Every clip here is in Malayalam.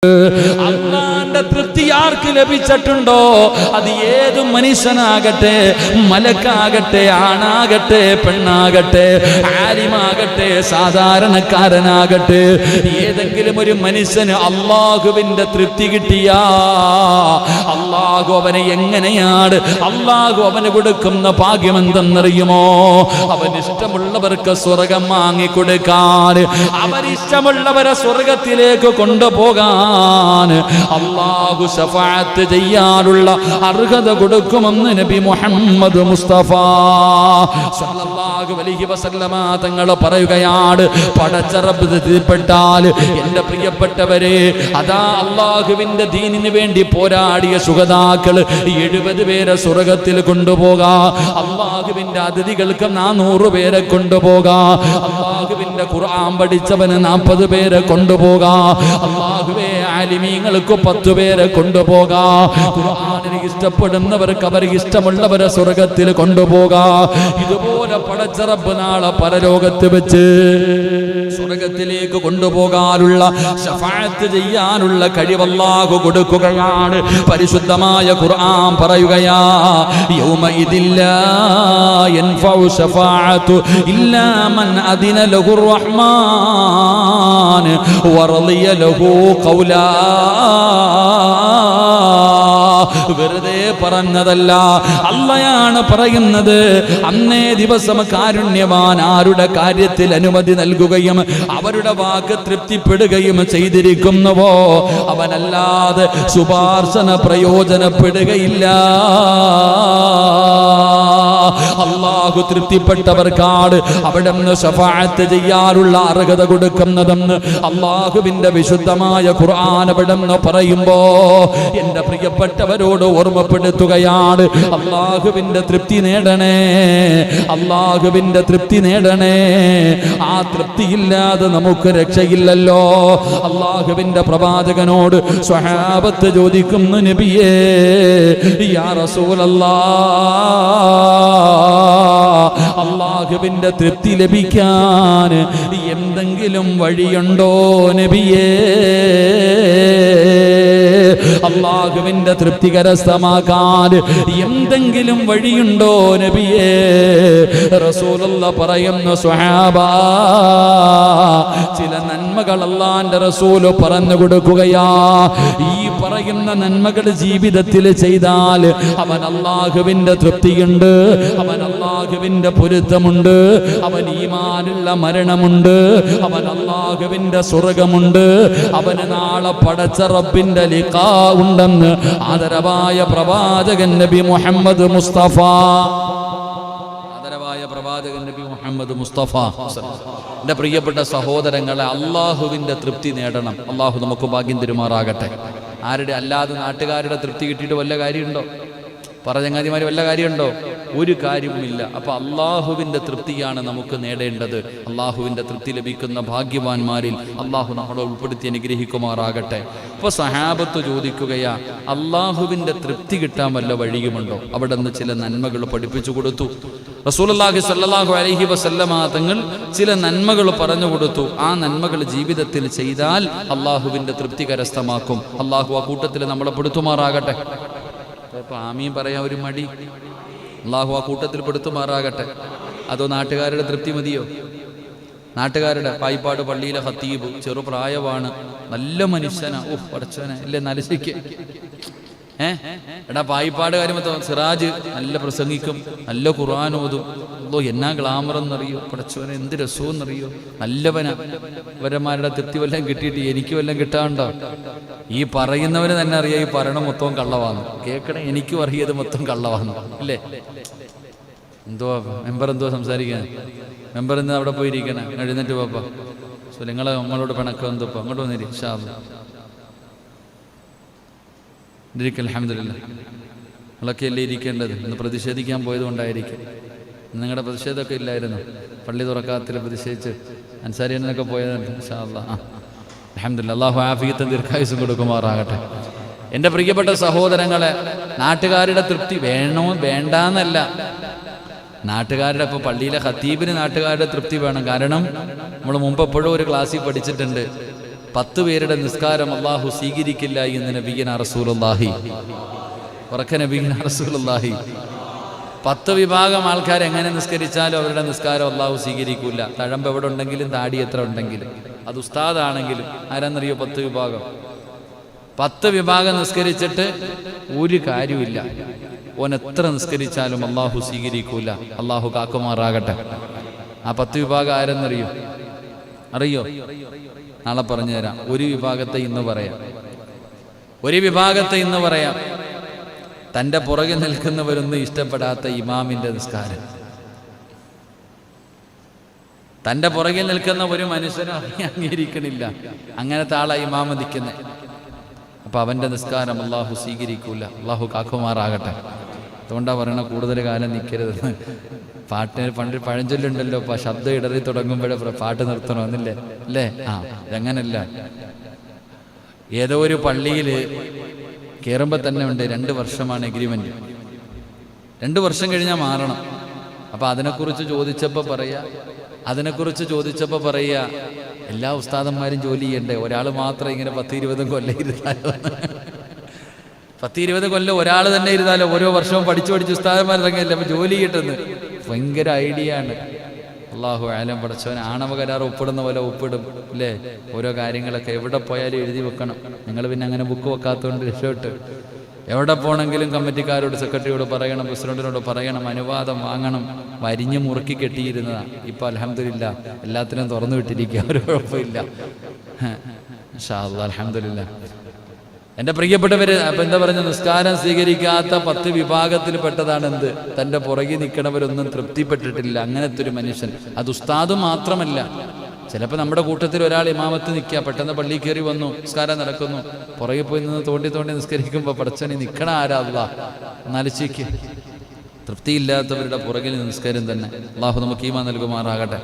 അള്ളാന്റെ തൃപ്തി ആർക്ക് ലഭിച്ചിട്ടുണ്ടോ അത് ഏത് മനുഷ്യനാകട്ടെ, മലക്കാകട്ടെ, ആണാകട്ടെ, പെണ്ണാകട്ടെ, ആലിമാകട്ടെ, സാധാരണക്കാരനാകട്ടെ, ഏതെങ്കിലും ഒരു മനുഷ്യന് അള്ളാഹുവിന്റെ തൃപ്തി കിട്ടിയാ അള്ളാഹു അവനെ എങ്ങനെയാണ് അള്ളാഹു അവന് കൊടുക്കുന്ന ഭാഗ്യം എന്തെന്നറിയുമോ? അവനിഷ്ടമുള്ളവർക്ക് സ്വർഗം വാങ്ങിക്കൊടുക്കാൻ, അവരിഷ്ടമുള്ളവരെ സ്വർഗത്തിലേക്ക് കൊണ്ടുപോകാൻ അല്ലാഹു ശഫാഅത്ത് ചെയ്യാനുള്ള അർഹത കൊടുക്കുമെന്ന് നബി മുഹമ്മദ് മുസ്തഫ സല്ലല്ലാഹു അലൈഹി വസല്ലമ തങ്ങൾ പറയുകയാണ്. പടച്ച റബ്ബ് തൃപ്തിപ്പെട്ടാൽ എൻ്റെ പ്രിയപ്പെട്ടവരെ, അതാ അല്ലാഹുവിൻ്റെ ദീനിന് വേണ്ടി പോരാടിയ ശുഹദാക്കൾ 70 പേരെ സ്വർഗത്തിൽ കൊണ്ടുപോകാം. അല്ലാഹുവിൻ്റെ അതിഥികൾക്ക് 400 പേരെ കൊണ്ടുപോകാം. അല്ലാഹുവിൻ്റെ ഖുർആൻ പഠിച്ചവന് 40 പേരെ കൊണ്ടുപോകാം. അല്ലാഹുവേ ആലിമീങ്ങൾക്ക് 10 പേരെ കൊണ്ടുപോകാം. ഖുർആനിനെ ഇഷ്ടപ്പെടുന്നവർക്ക് അവർ ഇഷ്ടമുള്ളവരെ സ്വർഗത്തിൽ കൊണ്ടുപോകാം. ഇതുപോലെ പടച്ച റബ്ബ് നാളെ പരലോകത്ത് വെച്ച് സ്വർഗത്തിലേക്ക് കൊണ്ടുപോകാനുള്ള ശഫാഅത്ത് ചെയ്യാനുള്ള കഴിവ് അല്ലാഹു കൊടുക്കുകയാണ്. പരിശുദ്ധമായ ഖുർആൻ പറയുകയാ, യൗമഇദിൻ ലാ യൻഫഉ ശഫാഅതു ഇല്ലാ മൻ അദിന ലഹുർ റഹ്മാൻ വറളിയ ലഹു ഖൗലാ. വെറുതെ പറഞ്ഞതല്ല, അള്ളയാണ് പറയുന്നത്. അന്നേ ദിവസം കാരുണ്യവാൻ ആരുടെ കാര്യത്തിൽ അനുമതി നൽകുകയും അവരുടെ വാക്ക് തൃപ്തിപ്പെടുകയും ചെയ്തിരിക്കുന്നുവോ അവനല്ലാതെ ശുപാർശന പ്രയോജനപ്പെടുകയില്ല. അല്ലാഹു തൃപ്തിപ്പെട്ടവർക്കാണ് അവിടെ നിന്ന് ശഫാഅത്ത് ചെയ്യാനുള്ള അർഹത കൊടുക്കുന്നതെന്ന് അല്ലാഹുവിന്റെ വിശുദ്ധമായ ഖുർആൻ അവിടെ നിന്ന് പറയുമ്പോ എൻ്റെ പ്രിയപ്പെട്ടവരോട് ഓർമ്മപ്പെടുത്തുകയാണ്. അല്ലാഹുവിന്റെ തൃപ്തി നേടണേ, അല്ലാഹുവിന്റെ തൃപ്തി നേടണേ. ആ തൃപ്തിയില്ലാതെ നമുക്ക് രക്ഷയില്ലല്ലോ. അല്ലാഹുവിന്റെ പ്രവാചകനോട് സ്വഹാബത്ത് ചോദിക്കുന്നു, നബിയേ യാ റസൂലല്ലാഹ്, അല്ലാഹുവിന്റെ തൃപ്തി ലഭിക്കാൻ എന്തെങ്കിലും വഴിയുണ്ടോ നബിയേ? അല്ലാഹുവിന്റെ തൃപ്തി കരസ്ഥമാക്കാൻ എന്തെങ്കിലും വഴിയുണ്ടോ നബിയേ? റസൂലുള്ളാഹി പറയുന്നു, സ്വഹാബാ, ചില നന്മകൾ അല്ലാഹുവിന്റെ റസൂല് പറഞ്ഞു കൊടുക്കുകയാ. ഈ പറയുന്ന നന്മകൾ ജീവിതത്തിൽ ചെയ്താൽ അവൻ അല്ലാഹുവിന്റെ തൃപ്തിയുണ്ട്, അവൻ അല്ലാഹുവിന്റെ പൊരുത്തമുണ്ട്, അവൻ ഈമാനുള്ള മരണമുണ്ട്, അവൻ അല്ലാഹുവിന്റെ സ്വർഗമുണ്ട്, അവന് നാളെ പടച്ച റബ്ബിന്റെ ലിഖാ ഉണ്ടെന്ന് ആദരവായ പ്രവാചകൻ നബി മുഹമ്മദ് മുസ്തഫ, ആദരവായ പ്രവാചകൻ നബി മുഹമ്മദ് മുസ്തഫ. എൻ്റെ പ്രിയപ്പെട്ട സഹോദരങ്ങളെ, അള്ളാഹുവിൻ്റെ തൃപ്തി നേടണം. അള്ളാഹു നമുക്ക് ഭാഗ്യം തരുമാറാകട്ടെ. ആരുടെ അല്ലാതെ നാട്ടുകാരുടെ തൃപ്തി കിട്ടിയിട്ട് വല്ല കാര്യമുണ്ടോ? പറഞ്ഞങ്ങാതിമാർ വല്ല കാര്യമുണ്ടോ? ഒരു കാര്യവുമില്ല. അപ്പൊ അള്ളാഹുവിന്റെ തൃപ്തിയാണ് നമുക്ക് നേടേണ്ടത്. അള്ളാഹുവിന്റെ തൃപ്തി ലഭിക്കുന്ന ഭാഗ്യവാന്മാരിൽ അള്ളാഹു നമ്മളെ ഉൾപ്പെടുത്തി അനുഗ്രഹിക്കുമാറാകട്ടെ. ഇപ്പൊ സഹാബത്ത് ചോദിക്കുകയാ, അള്ളാഹുവിന്റെ തൃപ്തി കിട്ടാൻ വല്ല വഴിയുമുണ്ടോ? അവിടെ നിന്ന് ചില നന്മകൾ പഠിപ്പിച്ചു കൊടുത്തു. റസൂലുള്ളാഹി സ്വല്ലല്ലാഹു അലൈഹി വസല്ലമ തങ്ങൾ ചില നന്മകൾ പറഞ്ഞു കൊടുത്തു. ആ നന്മകൾ ജീവിതത്തിൽ ചെയ്താൽ അള്ളാഹുവിന്റെ തൃപ്തി കരസ്ഥമാക്കും. അള്ളാഹു ആ കൂട്ടത്തിൽ നമ്മളെ പെടുത്തുമാറാകട്ടെ. ഇപ്പൊ ആമീൻ പറയാൻ ഒരു മടി. അള്ളാഹു ആ കൂട്ടത്തിൽ പെടുത്തുമാറാകട്ടെ. അതോ നാട്ടുകാരുടെ തൃപ്തി മതിയോ? നാട്ടുകാരുടെ പായിപ്പാട് പള്ളിയിലെ ഖത്തീബ് ചെറുപ്രായമാണ്, നല്ല മനുഷ്യനാ, പഠിച്ചവനെ ഇല്ലേ നലശിക്ക്. എടാ പായിപ്പാട് കാര്യം സിറാജ് നല്ല പ്രസംഗിക്കും, നല്ല ഖുർആൻ ഓതും. എന്നാ ഗ്ലാമറെന്നറിയോ, പഠിച്ചവനെ എന്ത് രസമെന്നറിയോ, നല്ലവനാ. ഇവരന്മാരുടെ തൃപ്തി വല്ലതും കിട്ടിയിട്ട് എനിക്ക് വല്ലതും കിട്ടാണ്ടോ? ഈ പറയുന്നവന് തന്നെ അറിയാം ഈ പറയണ മൊത്തവും കള്ളവാന്ന്. കേൾക്കണേ, എനിക്കും അറിയത് മൊത്തം കള്ളവാന്ന് അല്ലേ? എന്തോ മെമ്പർ എന്തോ സംസാരിക്കാൻ, മെമ്പർ ഇന്ന് അവിടെ പോയിരിക്കണേ, എഴുന്നേറ്റ് പോപ്പാ. സോ നമ്മളോട് പിണക്കം എന്തോപ്പാ, അങ്ങോട്ട് വന്നിരി. ഇൻഷാ അല്ലാഹ് അൽഹംദുലില്ലാഹ്. നിങ്ങളൊക്കെ അല്ലേ ഇരിക്കേണ്ടത്. ഇന്ന് പ്രതിഷേധിക്കാൻ പോയത് കൊണ്ടായിരിക്കും. നിങ്ങളുടെ പ്രതിഷേധമൊക്കെ ഇല്ലായിരുന്നു. പള്ളി തുറക്കാത്തിൽ പ്രതിഷേധിച്ച് അൻസാരിയനൊക്കെ പോയതുണ്ട്. ഇൻഷാ അല്ലാഹ് അൽഹംദുലില്ലാഹ്. അല്ലാഹു ആഫിയത്തും ദീർഘായുസ്സും കൊടുക്കുമാറാകട്ടെ. എൻ്റെ പ്രിയപ്പെട്ട സഹോദരങ്ങളെ, നാട്ടുകാരുടെ തൃപ്തി വേണോ വേണ്ടാന്നല്ല. നാട്ടുകാരുടെ ഇപ്പോൾ പള്ളിയിലെ ഖത്തീബിന് നാട്ടുകാരുടെ തൃപ്തി വേണം. കാരണം നമ്മൾ മുമ്പ് എപ്പോഴും ഒരു ക്ലാസ്സിൽ പഠിച്ചിട്ടുണ്ട്, 10 പേരുടെ നിസ്കാരം അള്ളാഹു സ്വീകരിക്കില്ല എന്ന് നബിയനാ റസൂലുള്ളാഹി. ഉറക്ക നബിയനാ റസൂലുള്ളാഹി. 10 വിഭാഗം ആൾക്കാർ എങ്ങനെ നിസ്കരിച്ചാലും അവരുടെ നിസ്കാരം അള്ളാഹു സ്വീകരിക്കൂല. തഴമ്പ് എവിടെ ഉണ്ടെങ്കിലും താടി എത്ര ഉണ്ടെങ്കിലും, അത് ഉസ്താദാണെങ്കിലും. ആരാന്നറിയോ 10 വിഭാഗം? 10 വിഭാഗം നിസ്കരിച്ചിട്ട് ഒരു കാര്യമില്ല. ഓൻ എത്ര നിസ്കരിച്ചാലും അള്ളാഹു സ്വീകരിക്കൂല. അള്ളാഹു കാക്കുമാറാകട്ടെ. ആ 10 വിഭാഗം ആരെന്നറിയോ? അറിയോ? നാളെ പറഞ്ഞു തരാം. ഒരു വിഭാഗത്തെ ഇന്ന് പറയാം. തൻ്റെ പുറകെ നിൽക്കുന്നവരൊന്നും ഇഷ്ടപ്പെടാത്ത ഇമാമിൻ്റെ നിസ്കാരം. തൻ്റെ പുറകിൽ നിൽക്കുന്ന ഒരു മനുഷ്യനും അംഗീകരിക്കണില്ല. അങ്ങനത്തെ ആളാ ഇമാമ നിൽക്കുന്നത്. അപ്പം അവൻ്റെ നിസ്കാരം അള്ളാഹു സ്വീകരിക്കൂല. അള്ളാഹു കാക്കുമാറാകട്ടെ. അതുകൊണ്ടാണ് പറയണ കൂടുതൽ കാലം നിൽക്കരുതെന്ന്. പാട്ടിന് പണ്ട് പഴഞ്ചൊല്ലുണ്ടല്ലോ, ഇപ്പം ശബ്ദം ഇടറി തുടങ്ങുമ്പോഴേ പാട്ട് നിർത്തണമെന്നില്ലേ അല്ലേ? അതങ്ങനല്ല. ഏതോ ഒരു പള്ളിയിൽ കയറുമ്പോൾ തന്നെ ഉണ്ട് 2 വർഷമാണ് എഗ്രിമെൻറ്റ്. 2 വർഷം കഴിഞ്ഞാൽ മാറണം. അപ്പം അതിനെക്കുറിച്ച് ചോദിച്ചപ്പോൾ പറയാ എല്ലാ ഉസ്താദന്മാരും ജോലി ചെയ്യണ്ടേ, ഒരാൾ മാത്രം ഇങ്ങനെ 10-20 കൊല്ലം ഇരുന്നാലോ? 10-20 കൊല്ലം ഒരാൾ തന്നെ ഇരുന്നാലോ? ഓരോ വർഷവും പഠിച്ച് ഉസ്താദന്മാർ ഇറങ്ങിയല്ലേ. അപ്പം ജോലി കിട്ടുന്നത് ഭയങ്കര ഐഡിയ ആണ്. അള്ളാഹു ആലം. പടച്ചവൻ ആണവ കരാർ ഒപ്പിടുന്ന പോലെ ഒപ്പിടും അല്ലേ? ഓരോ കാര്യങ്ങളൊക്കെ എവിടെ പോയാലും എഴുതി വെക്കണം. നിങ്ങൾ പിന്നെ അങ്ങനെ ബുക്ക് വെക്കാത്തതുകൊണ്ട് രക്ഷപ്പെട്ട്. എവിടെ പോകണമെങ്കിലും കമ്മിറ്റിക്കാരോട്, സെക്രട്ടറിയോട് പറയണം, പ്രസിഡന്റിനോട് പറയണം, അനുവാദം വാങ്ങണം. വരിഞ്ഞ് മുറുക്കി കെട്ടിയിരുന്നതാണ്. ഇപ്പം അൽഹംദുലില്ലാ എല്ലാത്തിനും തുറന്നു വിട്ടിരിക്കുക. ഒരു കുഴപ്പമില്ല. ഇൻഷാ അല്ലാഹ് അൽഹംദുലില്ലാ. എൻ്റെ പ്രിയപ്പെട്ടവര്, അപ്പം എന്താ പറഞ്ഞ, നിസ്കാരം സ്വീകരിക്കാത്ത 10 വിഭാഗത്തിൽ പെട്ടതാണ് എന്ത്? തൻ്റെ പുറകിൽ നിൽക്കണവരൊന്നും തൃപ്തിപ്പെട്ടിട്ടില്ല. അങ്ങനത്തെ ഒരു മനുഷ്യൻ. അത് ഉസ്താദ് മാത്രമല്ല. ചിലപ്പോൾ നമ്മുടെ കൂട്ടത്തിൽ ഒരാൾ ഇമാമത്ത് നിൽക്കുക, പെട്ടെന്ന് പള്ളിയിൽ കയറി വന്നു, നിസ്കാരം നടക്കുന്നു, പുറകെ പോയി നിന്ന് തോണ്ടി നിസ്കരിക്കുമ്പോൾ പടച്ചോനെ നിൽക്കണ ആരാ? അല്ലാഹ്. എന്നാലിച്ചേക്ക് തൃപ്തിയില്ലാത്തവരുടെ പുറകിൽ നിസ്കാരം തന്നെ. അള്ളാഹു നമുക്ക് ഈമാൻ നൽകുമാറാകട്ടെ.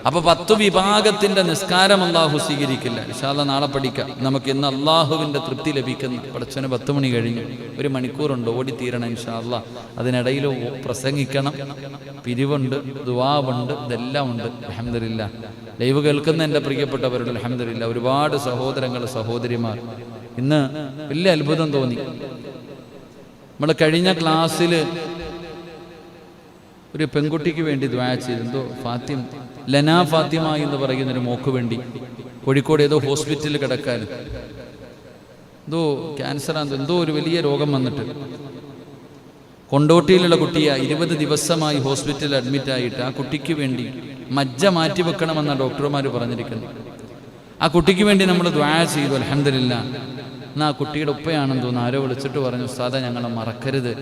അപ്പോൾ 10 വിഭാഗത്തിൻ്റെ നിസ്കാരം അള്ളാഹു സ്വീകരിക്കില്ല. ഇൻഷാ അല്ലാഹ് നാളെ പഠിക്കാം. നമുക്ക് ഇന്ന് അള്ളാഹുവിൻ്റെ തൃപ്തി ലഭിക്കുന്ന, പടച്ചോന് 10 മണി കഴിഞ്ഞു, 1 മണിക്കൂറുണ്ട്, ഓടിത്തീരണം ഇൻഷാ അല്ലാഹ്. അതിനിടയിൽ പ്രസംഗിക്കണം, പിരിവുണ്ട്, ദുആവുണ്ട്, ഇതെല്ലാം ഉണ്ട്. അൽഹംദുലില്ലാ. ലൈവ് കേൾക്കുന്ന എൻ്റെ പ്രിയപ്പെട്ടവരുടെ അൽഹംദുലില്ലാ ഒരുപാട് സഹോദരങ്ങൾ, സഹോദരിമാർ. ഇന്ന് വലിയ അത്ഭുതം തോന്നി. നമ്മൾ കഴിഞ്ഞ ക്ലാസ്സിൽ ഒരു പെൺകുട്ടിക്ക് വേണ്ടി ദുആ ചെയ്തു. ലനാ ഫാത്തിമ എന്ന് പറയുന്നൊരു മോക്ക് വേണ്ടി കോഴിക്കോട് ഏതോ ഹോസ്പിറ്റലിൽ കിടക്കാൻ, എന്തോ ക്യാൻസറാണ്, എന്തോ ഒരു വലിയ രോഗം വന്നിട്ട് കൊണ്ടോട്ടിയിലുള്ള കുട്ടിയെ 20 ദിവസമായി ഹോസ്പിറ്റലിൽ അഡ്മിറ്റായിട്ട് ആ കുട്ടിക്ക് വേണ്ടി മജ്ജ മാറ്റിവെക്കണമെന്നാണ് ഡോക്ടർമാർ പറഞ്ഞിരിക്കുന്നത്. ആ കുട്ടിക്ക് വേണ്ടി നമ്മൾ ദുആ ചെയ്തു. അൽഹംദുലില്ലാ. എന്നാൽ ആ കുട്ടിയുടെ ഉപ്പയാണെന്ന് തോന്നുന്നു, ആരോ വിളിച്ചിട്ട് പറഞ്ഞു, ഉസ്താദേ ഞങ്ങളെ മറക്കരുത്,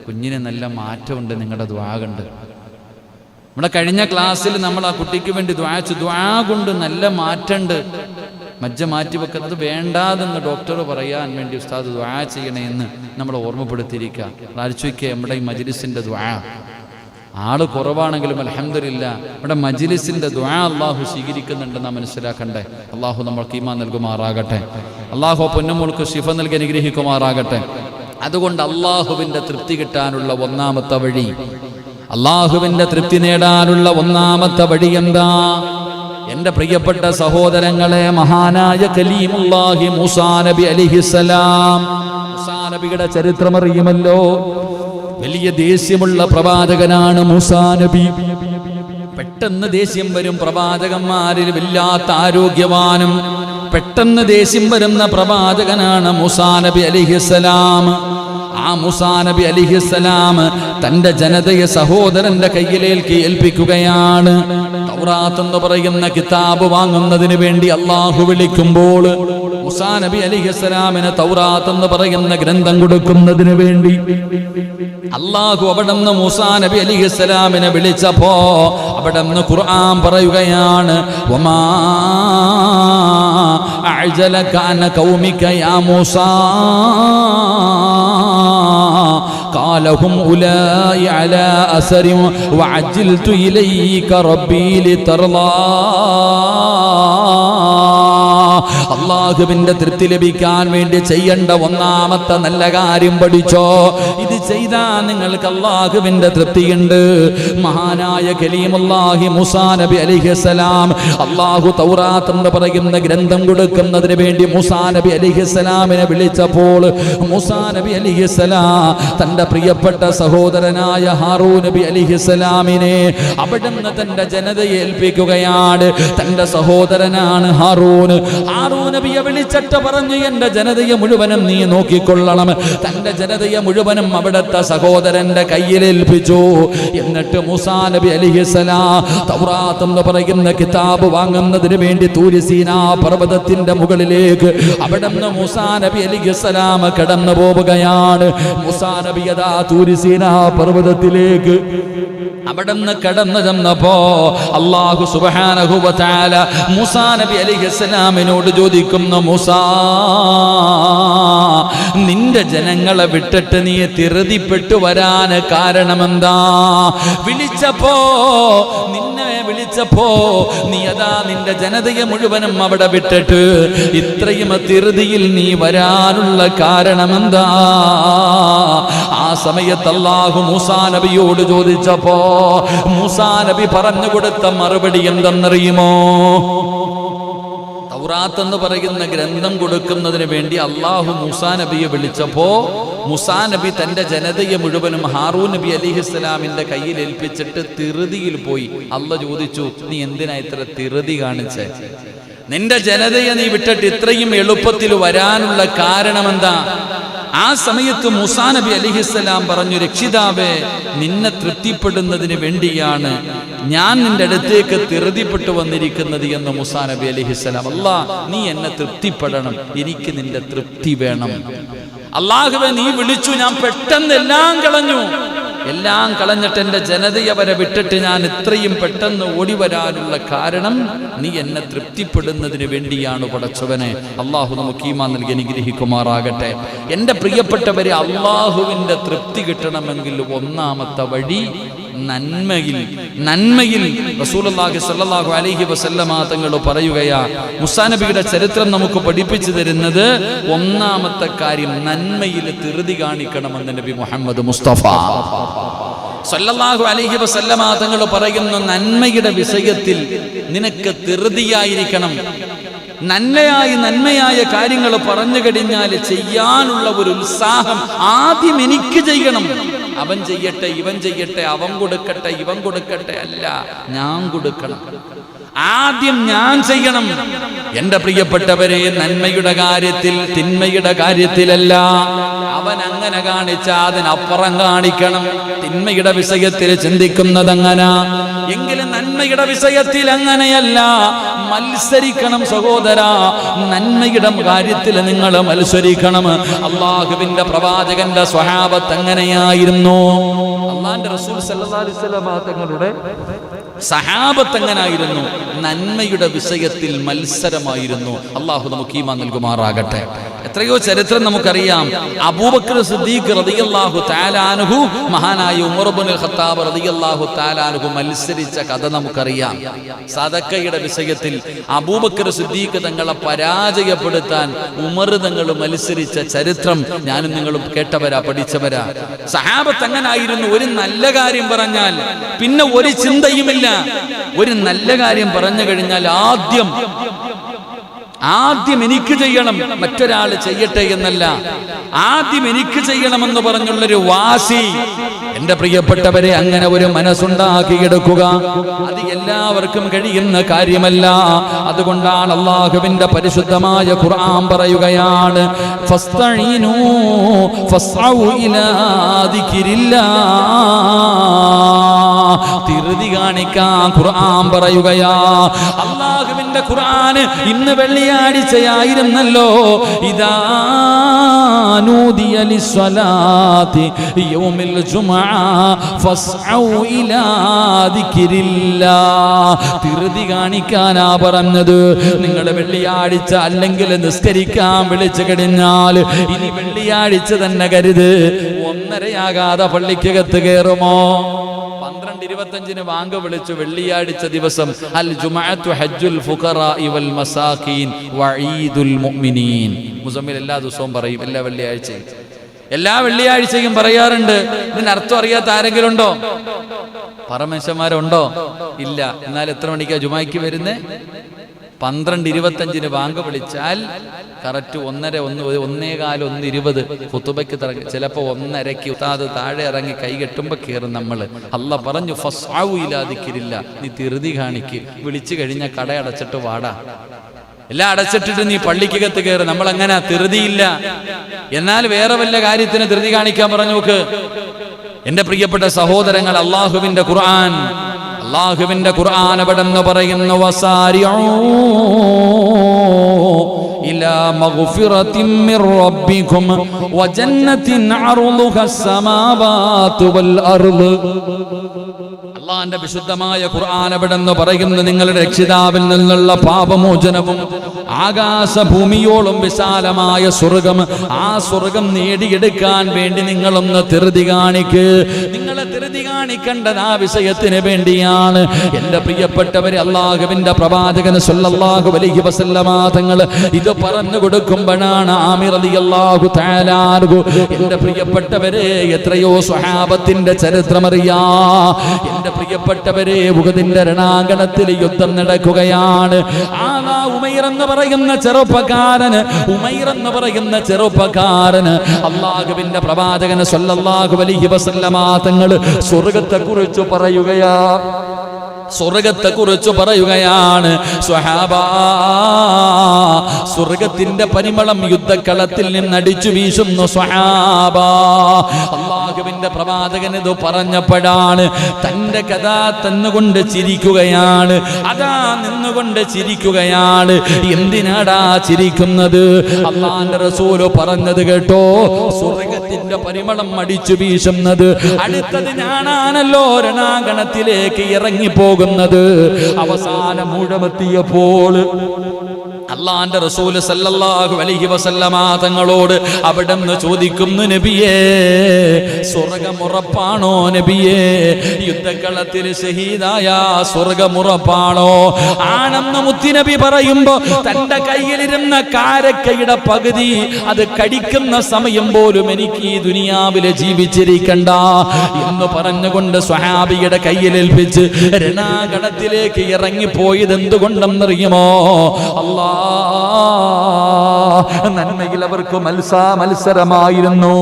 കുഞ്ഞിന് നല്ല മാറ്റമുണ്ട്, നിങ്ങളുടെ ദുആ കണ്ട്. നമ്മുടെ കഴിഞ്ഞ ക്ലാസ്സിൽ നമ്മൾ ആ കുട്ടിക്ക് വേണ്ടി ദുആ ചെയ്തു. ദുആ കൊണ്ട് നല്ല മാറ്റമുണ്ട്, മജ്ജ മാറ്റിവെക്കുന്നത് വേണ്ടാതെന്ന് ഡോക്ടർ പറയാൻ വേണ്ടി ഉസ്താദ് ദുആ ചെയ്യണേ എന്ന് നമ്മൾ ഓർമ്മപ്പെടുത്തിയിരിക്കുക. ആലോചിക്കുക, നമ്മുടെ ഈ മജ്ലിസിൻ്റെ ദുആ ആള് കുറവാണെങ്കിലും അൽഹംദുലില്ലാ നമ്മുടെ മജ്ലിസിൻ്റെ ദുആ അള്ളാഹു സ്വീകരിക്കുന്നുണ്ടെന്ന് മനസ്സിലാക്കണ്ടേ. അള്ളാഹു നമ്മൾക്ക് ഈമാൻ നൽകുമാറാകട്ടെ. അള്ളാഹു പൊന്നുമോൾക്ക് ശിഫ നൽകി അനുഗ്രഹിക്കുമാറാകട്ടെ. അതുകൊണ്ട് അള്ളാഹുവിൻ്റെ തൃപ്തി കിട്ടാനുള്ള ഒന്നാമത്തെ വഴി, അള്ളാഹുവിൻ്റെ തൃപ്തി നേടാനുള്ള ഒന്നാമത്തെ വഴി എന്താ? എൻ്റെ പ്രിയപ്പെട്ട സഹോദരങ്ങളെ, മഹാനായ കലീമുല്ലാഹി മൂസാ നബി അലൈഹിസ്സലാം, മൂസാ നബിയുടെ ചരിത്രം അറിയുമല്ലോ. വലിയ ദേഷ്യമുള്ള പ്രവാചകനാണ് മൂസാ നബി. പെട്ടെന്ന് ദേഷ്യം വരും പ്രവാചകന്മാരിൽ, വല്ലാത്ത ആരോഗ്യവാനും പെട്ടെന്ന് ദേഷ്യം വരുന്ന പ്രവാചകനാണ് മൂസാ നബി അലൈഹിസ്സലാം. ആ മൂസാ നബി അലൈഹിസ്സലാം തന്റെ ജനതയെ സഹോദരന്റെ കയ്യിലേക്ക് ഏൽപ്പിക്കുകയാണ്. തൗറാത്ത് എന്ന് പറയുന്ന കിതാബ് വാങ്ങുന്നതിന് വേണ്ടി അള്ളാഹു വിളിക്കുമ്പോൾ മൂസാ നബി അലൈഹിസ്സലാമിന് തൗറാത്ത് എന്ന് പറയുന്ന ഗ്രന്ഥം കൊടുക്കുന്നതിന് വേണ്ടി അള്ളാഹു അവിടെ നിന്ന് മൂസാ നബി അലൈഹിസ്സലാമിനെ വിളിച്ചപ്പോ അവിടെ നിന്ന് ഖുർആൻ പറയുകയാണ്, വമാ അഅ്ജലക അൻ ഖൗമിക യാ മൂസാ ഖാലഹും ഉലൈ അലാ അസരി വഅജ്ജൽതു ഇലൈക റബ്ബി ലിതർളാ. അള്ളാഹുവിന്റെ തൃപ്തി ലഭിക്കാൻ വേണ്ടി ചെയ്യേണ്ട ഒന്നാമത്തെ നല്ല കാര്യം പഠിച്ചോ. ഇത് ചെയ്താൽ നിങ്ങൾക്ക് അള്ളാഹുവിന്റെ തൃപ്തിയുണ്ട്. മഹാനായ കലീമുല്ലാഹി മൂസാ നബി അലൈഹിസ്സലാം അള്ളാഹു തൗറാത്ത് എന്ന് പറയുന്ന ഗ്രന്ഥം കൊടുക്കുന്നതിന് വേണ്ടി മൂസാ നബി അലൈഹിസ്സലാമിനെ വിളിച്ചപ്പോൾ മൂസാ നബി അലൈഹിസ്സലാം തന്റെ പ്രിയപ്പെട്ട സഹോദരനായ ഹാറൂൻ നബി അലൈഹിസ്സലാമിനെ അവിടുന്ന് തന്റെ ജനതയെ ഏൽപ്പിക്കുകയാണ്. തന്റെ സഹോദരനാണ് ഹാറൂൻ. ഹാറൂൻ നബിയെ വിളിച്ചിട്ട് പറഞ്ഞു, എന്റെ ജനതയെ മുഴുവനും നീ നോക്കിക്കൊള്ളണം. തന്റെ ജനതയെ മുഴുവനും അവിടുത്തെ സഹോദരന്റെ കയ്യിൽ ഏൽപ്പിച്ചു. എന്നിട്ട് മൂസാ നബി അലൈഹിസ്സലാം തൗറാത്ത് എന്ന് പറയുന്ന കിതാബ് വാങ്ങുന്നതിന് വേണ്ടി തൂരി സീനാ പർവ്വതത്തിന്റെ മുകളിലേക്ക് അവിടുന്ന് മൂസാ നബി അലൈഹിസ്സലാം കടന്നു പോവുകയാണ്. മൂസാ നബി അതാ തൂരി സീനാ പർവ്വതത്തിലേക്ക് അവിടുന്ന് കടന്നു ചെന്നപ്പോ അല്ലാഹു സുബ്ഹാനഹു വ തആല മൂസാ നബി അലൈഹിസ്സലാമിനോട് ചോദിക്കുന്നു, മൂസാ, നിന്റെ ജനങ്ങളെ വിട്ടിട്ട് നീ തിറുതിപ്പെട്ടു വരാൻ കാരണമെന്താ? നിന്നെ വിളിച്ചപ്പോ നീ അതാ നിന്റെ ജനതയെ മുഴുവനും അവിടെ വിട്ടിട്ട് ഇത്രയും തിറുതിയിൽ നീ വരാനുള്ള കാരണമെന്താ? ആ സമയത്ത് അല്ലാഹു മൂസാ നബിയോട് ചോദിച്ചപ്പോ മൂസാ നബി പറഞ്ഞു കൊടുത്ത മറുപടി എന്തെന്നറിയുമോ? തൗറാത്ത് എന്ന് പറയുന്ന ഗ്രന്ഥം കൊടുക്കുന്നതിന് വേണ്ടി അള്ളാഹു മൂസാ നബിയെ വിളിച്ചപ്പോ മൂസാ നബി തന്റെ ജനതയെ മുഴുവനും ഹാറൂൻ നബി അലൈഹിസ്സലാമിന്റെ കയ്യിൽ ഏൽപ്പിച്ചിട്ട് തിറുതിയിൽ പോയി. അള്ളാഹ് ചോദിച്ചു, നീ എന്തിനാ ഇത്ര തിറുതി കാണിച്ചേ? നിന്റെ ജനതയെ നീ വിട്ടിട്ട് ഇത്രയും എളുപ്പത്തിൽ വരാനുള്ള കാരണമെന്താ? ആ സമയത്ത് മൂസാ നബി അലൈഹിസ്സലാം പറഞ്ഞു, രക്ഷിതാവേ, നിന്നെ തൃപ്തിപ്പെടുന്നതിന് വേണ്ടിയാണ് ഞാൻ നിന്റെ അടുത്തേക്ക് തിറുതിപ്പെട്ടു വന്നിരിക്കുന്നത് എന്ന് മൂസാ നബി അലൈഹിസ്സലാം. അല്ലാ, നീ എന്നെ തൃപ്തിപ്പെടണം, എനിക്ക് നിന്റെ തൃപ്തി വേണം. അല്ലാഹുവേ, നീ വിളിച്ചു, ഞാൻ പെട്ടെന്ന് എല്ലാം കളഞ്ഞിട്ട് എൻ്റെ ജനതയെ വരെ വിട്ടിട്ട് ഞാൻ ഇത്രയും പെട്ടെന്ന് ഓടി വരാനുള്ള കാരണം നീ എന്നെ തൃപ്തിപ്പെടുന്നതിന് വേണ്ടിയാണ് പടച്ചവനെ. അള്ളാഹു നമുക്ക് ഈമാൻ നൽകി അനുഗ്രഹിക്കുമാറാകട്ടെ. എൻ്റെ പ്രിയപ്പെട്ടവരെ, അള്ളാഹുവിൻ്റെ തൃപ്തി കിട്ടണമെങ്കിൽ ഒന്നാമത്തെ വഴി നന്മയിൽ റസൂലുള്ളാഹി സ്വല്ലല്ലാഹു അലൈഹി വസല്ലമ തങ്ങൾ പറയുകയാ, മൂസാ നബിയുടെ ചരിത്രം നമുക്ക് പഠിപ്പിച്ചു തരുന്നത് ഒന്നാമത്തെ കാര്യം നന്മയിൽ തിറുതി കാണിക്കണമെന്ന് നബി മുഹമ്മദ് മുസ്തഫ സല്ലല്ലാഹു അലൈഹി വസല്ലമ തങ്ങൾ പറയുന്നു, നന്മയുടെ വിഷയത്തിൽ നിനക്ക് തിറുതിയായിരിക്കണം. നന്മയായ കാര്യങ്ങൾ പറഞ്ഞു കഴിഞ്ഞാൽ ചെയ്യാനുള്ള ഒരു ഉത്സാഹം ആദ്യം എനിക്ക് ചെയ്യണം. അവൻ ചെയ്യട്ടെ, ഇവൻ ചെയ്യട്ടെ, അവൻ കൊടുക്കട്ടെ, ഇവൻ കൊടുക്കട്ടെ, അല്ല, ഞാൻ കൊടുക്കണം. ആദ്യം ഞാൻ ചെയ്യണം. എന്റെ പ്രിയപ്പെട്ടവരെ, നന്മയുടെ കാര്യത്തിൽ തിന്മയുടെ കാര്യത്തിലല്ല. അവൻ അങ്ങനെ കാണിച്ച അതിനപ്പുറം കാണിക്കണം. തിന്മയുടെ വിഷയത്തിൽ ചിന്തിക്കുന്നത് അങ്ങനെ, എങ്കിലും നന്മയുടെ വിഷയത്തിൽ അങ്ങനെയല്ല. മത്സരിക്കണം സഹോദര, നന്മയുടെ കാര്യത്തിൽ നിങ്ങൾ മത്സരിക്കണം. അള്ളാഹുവിന്റെ പ്രവാചകന്റെ സ്വഹാബത്ത് അങ്ങനെയായിരുന്നു. അള്ളാഹുവിന്റെ റസൂൽ സല്ലല്ലാഹു അലൈഹി വസല്ലം തങ്ങളുടെ സഹാബത്ത് എങ്ങനായിരുന്നു? നന്മയുടെ വിഷയത്തിൽ മത്സരമായിരുന്നു. അള്ളാഹു നമുക്ക് ഈമാൻ നൽകുമാറാകട്ടെ. എത്രയോ ചരിത്രം നമുക്കറിയാം. അബൂബക്കർ സിദ്ദീഖ് റളിയല്ലാഹു തആല അൻഹു മഹാനായ ഉമർ ഇബ്നുൽ ഖത്താബ് റളിയല്ലാഹു തആല അൻഹു മത്സരിച്ച കഥ നമുക്കറിയാം. സദഖയുടെ വിഷയത്തിൽ അബൂബക്കർ സിദ്ദീഖ് തങ്ങളെ പരാജയപ്പെടുത്താൻ ഉമർ തങ്ങൾ മത്സരിച്ച ചരിത്രം ഞാനും നിങ്ങളും കേട്ടവരാ, പഠിച്ചവരാ. സഹാബത്ത് അങ്ങനായിരുന്നു. ഒരു നല്ല കാര്യം പറഞ്ഞാൽ പിന്നെ ഒരു ചിന്തയുമില്ല. ഒരു നല്ല കാര്യം പറഞ്ഞു കഴിഞ്ഞാൽ ആദ്യം എനിക്ക് ചെയ്യണം, മറ്റൊരാൾ ചെയ്യട്ടെ എന്നല്ല. ആദ്യം എനിക്ക് ചെയ്യണമെന്ന് പറഞ്ഞുള്ളൊരു വാശി. എന്റെ പ്രിയപ്പെട്ടവരെ, അങ്ങനെ ഒരു മനസ്സുണ്ടാക്കിയെടുക്കുക അത് എല്ലാവർക്കും കഴിയുന്ന കാര്യമല്ല. അതുകൊണ്ടാണ് അല്ലാഹുവിന്റെ പരിശുദ്ധമായ ഖുർആൻ പറയുകയാണ്, ഫസ്തഈനൂ ഫസ്ഔ ഇലാ ദിക്രില്ലാഹ്. തിറുതി കാണിക്കാൻ ഖുർആൻ പറയുകയാ. അല്ലാഹുവിന്റെ ഖുർആൻ ഇന്ന് വെള്ളിയാഴ്ചയായിരുന്നല്ലോ. ഇദാ നൂദിയ ലിസ്സലാത്തി യൗമിൽ ജുമുഅ ഫസ്ഔ ഇലാ ദിക്രില്ലാഹ്. തിറുതി കാണിക്കാനാ പറഞ്ഞത്. നിങ്ങൾ വെള്ളിയാഴ്ച അല്ലെങ്കിൽ നിസ്കരിക്കാൻ വിളിച്ചു കഴിഞ്ഞാൽ ഇനി വെള്ളിയാഴ്ച തന്നെ കരുത്. 1:30 പള്ളിക്കകത്ത് കയറുമോ? 12 12:25 വാങ്ക് വിളിച്ചു. വെള്ളിയാഴ്ച ദിവസം അൽ ജുമഅത്തു ഹജ്ജുൽ ഫുഖറാഇ വൽ മസാകീൻ വഈദുൽ മുഅ്മിനീൻ. മുസമ്മിൽ എല്ലാ ദിവസവും പറയും, എല്ലാ വെള്ളിയാഴ്ചയും പറയാറുണ്ട്. ഇതിനർത്ഥം അറിയാത്ത ആരെങ്കിലും ഉണ്ടോ? പറമനുഷ്യന്മാരുണ്ടോ? ഇല്ല. എന്നാൽ എത്ര മണിക്കാ ജുമായ്ക്ക് വരുന്നേ? 12:25 വാങ്ക് വിളിച്ചാൽ കറക്റ്റ് 1:30, 1:15, 1:20 ഖുതുബയ്ക്ക് ചിലപ്പോ 1:30 ഉസ്താദ് താഴെ ഇറങ്ങി കൈ കെട്ടുമ്പോ കയറും നമ്മൾ. അല്ലാഹ് പറഞ്ഞു ഫസ്ഔ ഇലാ ദിക്രില്ല, നീ ധൃതി കാണിക്ക്. വിളിച്ചു കഴിഞ്ഞാൽ കട അടച്ചിട്ട് വാടാ, എല്ലാം അടച്ചിട്ടിട്ട് നീ പള്ളിക്കകത്ത് കയറി. നമ്മൾ അങ്ങനെ ധൃതിയില്ല. എന്നാൽ വേറെ വല്ല കാര്യത്തിന് ധൃതി കാണിക്കാൻ പറഞ്ഞു നോക്ക്. എന്റെ പ്രിയപ്പെട്ട സഹോദരങ്ങൾ, അള്ളാഹുവിന്റെ ഖുർആൻ എവിടെന്ന് പറയുന്നു, വസാരിഊ ഇലാ മഗ്ഫിറത്തിൻ മിർ റബ്ബികും വജന്നത്തിൻ അർളുഹസ് സമാവാതു വൽ അർള്. അള്ളാന്റെ വിശുദ്ധമായ ഖുർആൻ എവിടെന്ന് പറയുന്നു, നിങ്ങളുടെ രക്ഷിതാവിൽ നിന്നുള്ള പാപമോചനവും ആകാശഭൂമിയോളം വിശാലമായ സ്വർഗം, ആ സ്വർഗം നേടിയെടുക്കാൻ വേണ്ടി നിങ്ങളൊന്ന് ധൃതി കാണിക്ക്. നിങ്ങളെ ധൃതി കാണിക്കേണ്ടത് ആ വിഷയത്തിന് വേണ്ടിയാണ്. എന്റെ പ്രിയപ്പെട്ടവരെ, അള്ളാഹുവിന്റെ പ്രവാചകൻ സല്ലല്ലാഹു അലൈഹി വസല്ലമ തങ്ങൾ ഇത് പറഞ്ഞു കൊടുക്കുമ്പോഴാണ് ആമിർ റളിയല്ലാഹു തആല അൻഹു, എന്റെ പ്രിയപ്പെട്ടവരെ, എത്രയോ സ്വഹാബത്തിന്റെ ചരിത്രമറിയാ. എന്റെ പ്രിയപ്പെട്ടവരെ, ഉഹദിന്റെ രണാങ്കണത്തിൽ യുദ്ധം നടക്കുകയാണ്. ഉമൈർ എന്ന് പറയുന്ന ചെറുപ്പക്കാരന് അള്ളാഹുവിന്റെ പ്രവാചകൻ സല്ലല്ലാഹു അലൈഹി വസല്ലമ തങ്ങൾ സ്വർഗ്ഗത്തെക്കുറിച്ച് പറയുകയാണ്. സ്വഹാബാ, സ്വർഗത്തിന്റെ പരിമളം യുദ്ധക്കളത്തിൽ നിന്ന് അടിച്ചു വീശുന്നു. സ്വഹാബാ, അള്ളാഹുവിന്റെ പ്രവാചകൻ ഇത് പറഞ്ഞപ്പോഴാണ് തന്റെ കഥ തന്നുകൊണ്ട് ചിരിക്കുകയാണ്. അതാ നിന്നുകൊണ്ട് ചിരിക്കുകയാണ്. എന്തിനാടാ ചിരിക്കുന്നത്? അള്ളാന്റെ റസൂല് പറഞ്ഞത് കേട്ടോ, സ്വർഗത്തിന്റെ പരിമളം അടിച്ചു വീശുന്നത് അടുത്തത് ഞാനാണല്ലോ രണാങ്കണത്തിലേക്ക് ഇറങ്ങിപ്പോ അവസാനം ഊഴമെത്തിയപ്പോൾ അള്ളാന്റെ റസൂല് സല്ലല്ലാഹു അലൈഹി വസല്ലമ തങ്ങളോട് അവിടെന്ന് ചോദിക്കുന്നു, നബിയേ, സ്വർഗമുറപ്പാണോ നബിയേ? യുദ്ധക്കളത്തിൽ ഷഹീദായ സ്വർഗമുറപ്പാണോ? ആണെന്ന് മുത്തുനബി പറയുമ്പോ തന്റെ കയ്യിലിരുന്ന കാരക്കയുടെ പകുതി അത് കടിക്കുന്ന സമയം പോലും എനിക്ക് ഈ ദുനിയാവിലെ ജീവിച്ചിരിക്കണ്ട എന്ന് പറഞ്ഞുകൊണ്ട് സ്വഹാബിയുടെ കയ്യിലേൽപ്പിച്ച് രണാങ്കണത്തിലേക്ക് ഇറങ്ങിപ്പോയത് എന്തുകൊണ്ടെന്നറിയുമോ? അല്ലാ, നന്മയിൽ അവർക്ക് മത്സരമായിരുന്നു.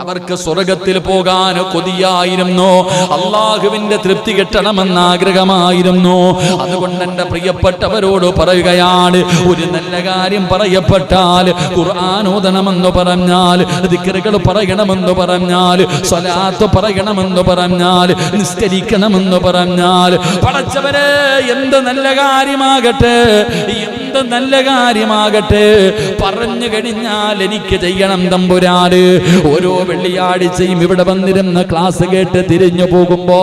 അവർക്ക് സ്വർഗത്തിൽ പോകാൻ കൊതിയായിരുന്നു. അള്ളാഹുവിന്റെ തൃപ്തി കിട്ടണമെന്ന ആഗ്രഹമായിരുന്നു. അതുകൊണ്ട് എന്റെ പ്രിയപ്പെട്ടവരോട് പറയുകയാണ്, ഒരു നല്ല കാര്യം പറയപ്പെട്ടാൽ, ഖുർആൻ ഓതണമെന്ന് പറഞ്ഞാൽ, ദിക്റുകൾ പറയണമെന്ന് പറഞ്ഞാൽ, സ്വലാത്ത് പറയണമെന്ന് പറഞ്ഞാൽ, നിസ്കരിക്കണമെന്ന് പറഞ്ഞാൽ, പടച്ചവരെ, എന്ത് നല്ല കാര്യമാകട്ടെ പറഞ്ഞു കഴിഞ്ഞാൽ എനിക്ക് ചെയ്യണം തമ്പുരാന്. ഓരോ വെള്ളിയാഴ്ചയും ഇവിടെ വന്നിരുന്ന ക്ലാസ് കേട്ട് തിരിഞ്ഞു പോകുമ്പോ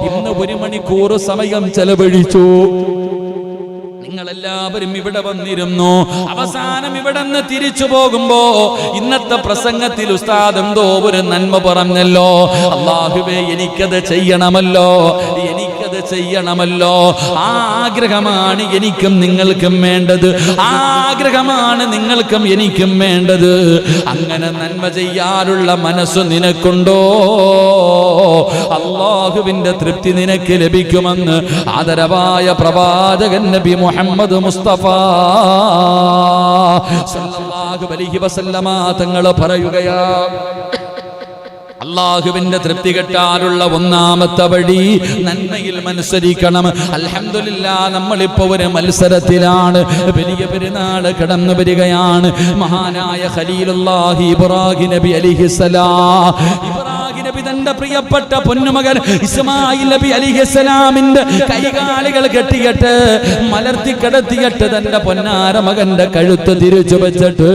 ഇന്ന് 1 മണിക്കൂർ സമയം ചെലവഴിച്ചു. നിങ്ങളെല്ലാവരും ഇവിടെ വന്നിരുന്നു. അവസാനം ഇവിടെ നിന്ന് തിരിച്ചു പോകുമ്പോ ഇന്നത്തെ പ്രസംഗത്തിൽ ഉസ്താദ് എന്തോ ഒരു നന്മ പറഞ്ഞല്ലോ. അല്ലാഹുവേ, എനിക്കത് ചെയ്യണമല്ലോ. ആ ആഗ്രഹമാണ് എനിക്കും നിങ്ങൾക്കും വേണ്ടത്. ആ ആഗ്രഹമാണ് നിങ്ങൾക്കും എനിക്കും വേണ്ടത്. അങ്ങനെ നന്മ ചെയ്യാനുള്ള മനസ്സ് നിനക്കുണ്ടോ? അല്ലാഹുവിന്റെ തൃപ്തി നിനക്ക് ലഭിക്കുമെന്ന് ആദരവായ പ്രവാചകൻ നബി മുഹമ്മദ് മുസ്തഫ സല്ലല്ലാഹു അലൈഹി വസല്ലമ തങ്ങൾ പറയുകയാണ്, അള്ളാഹുവിന്റെ തൃപ്തി കിട്ടാനുള്ള ഒന്നാമത്തെ വഴി നന്മയിൽ മത്സരിക്കണം. അൽഹംദുലില്ലാഹ്, നമ്മളിപ്പോ ഒരു മത്സരത്തിലാണ്. വലിയ പെരുന്നാള് കടന്നു വരികയാണ്. മഹാനായ ഖലീലുല്ലാഹി ഇബ്രാഹിം നബി അലൈഹിസ്സലാം, നബി തന്റെ പ്രിയപ്പെട്ട പൊന്നുമകൻ ഇസ്മായിൽ നബി അലൈഹിസ്സലാമിന്റെ കൈകാലുകൾ കെട്ടിയിട്ട് മലർത്തി കിടത്തിയിട്ട് തന്റെ പൊന്നാര മകന്റെ കഴുത്ത് തിരിച്ചു വെച്ചിട്ട്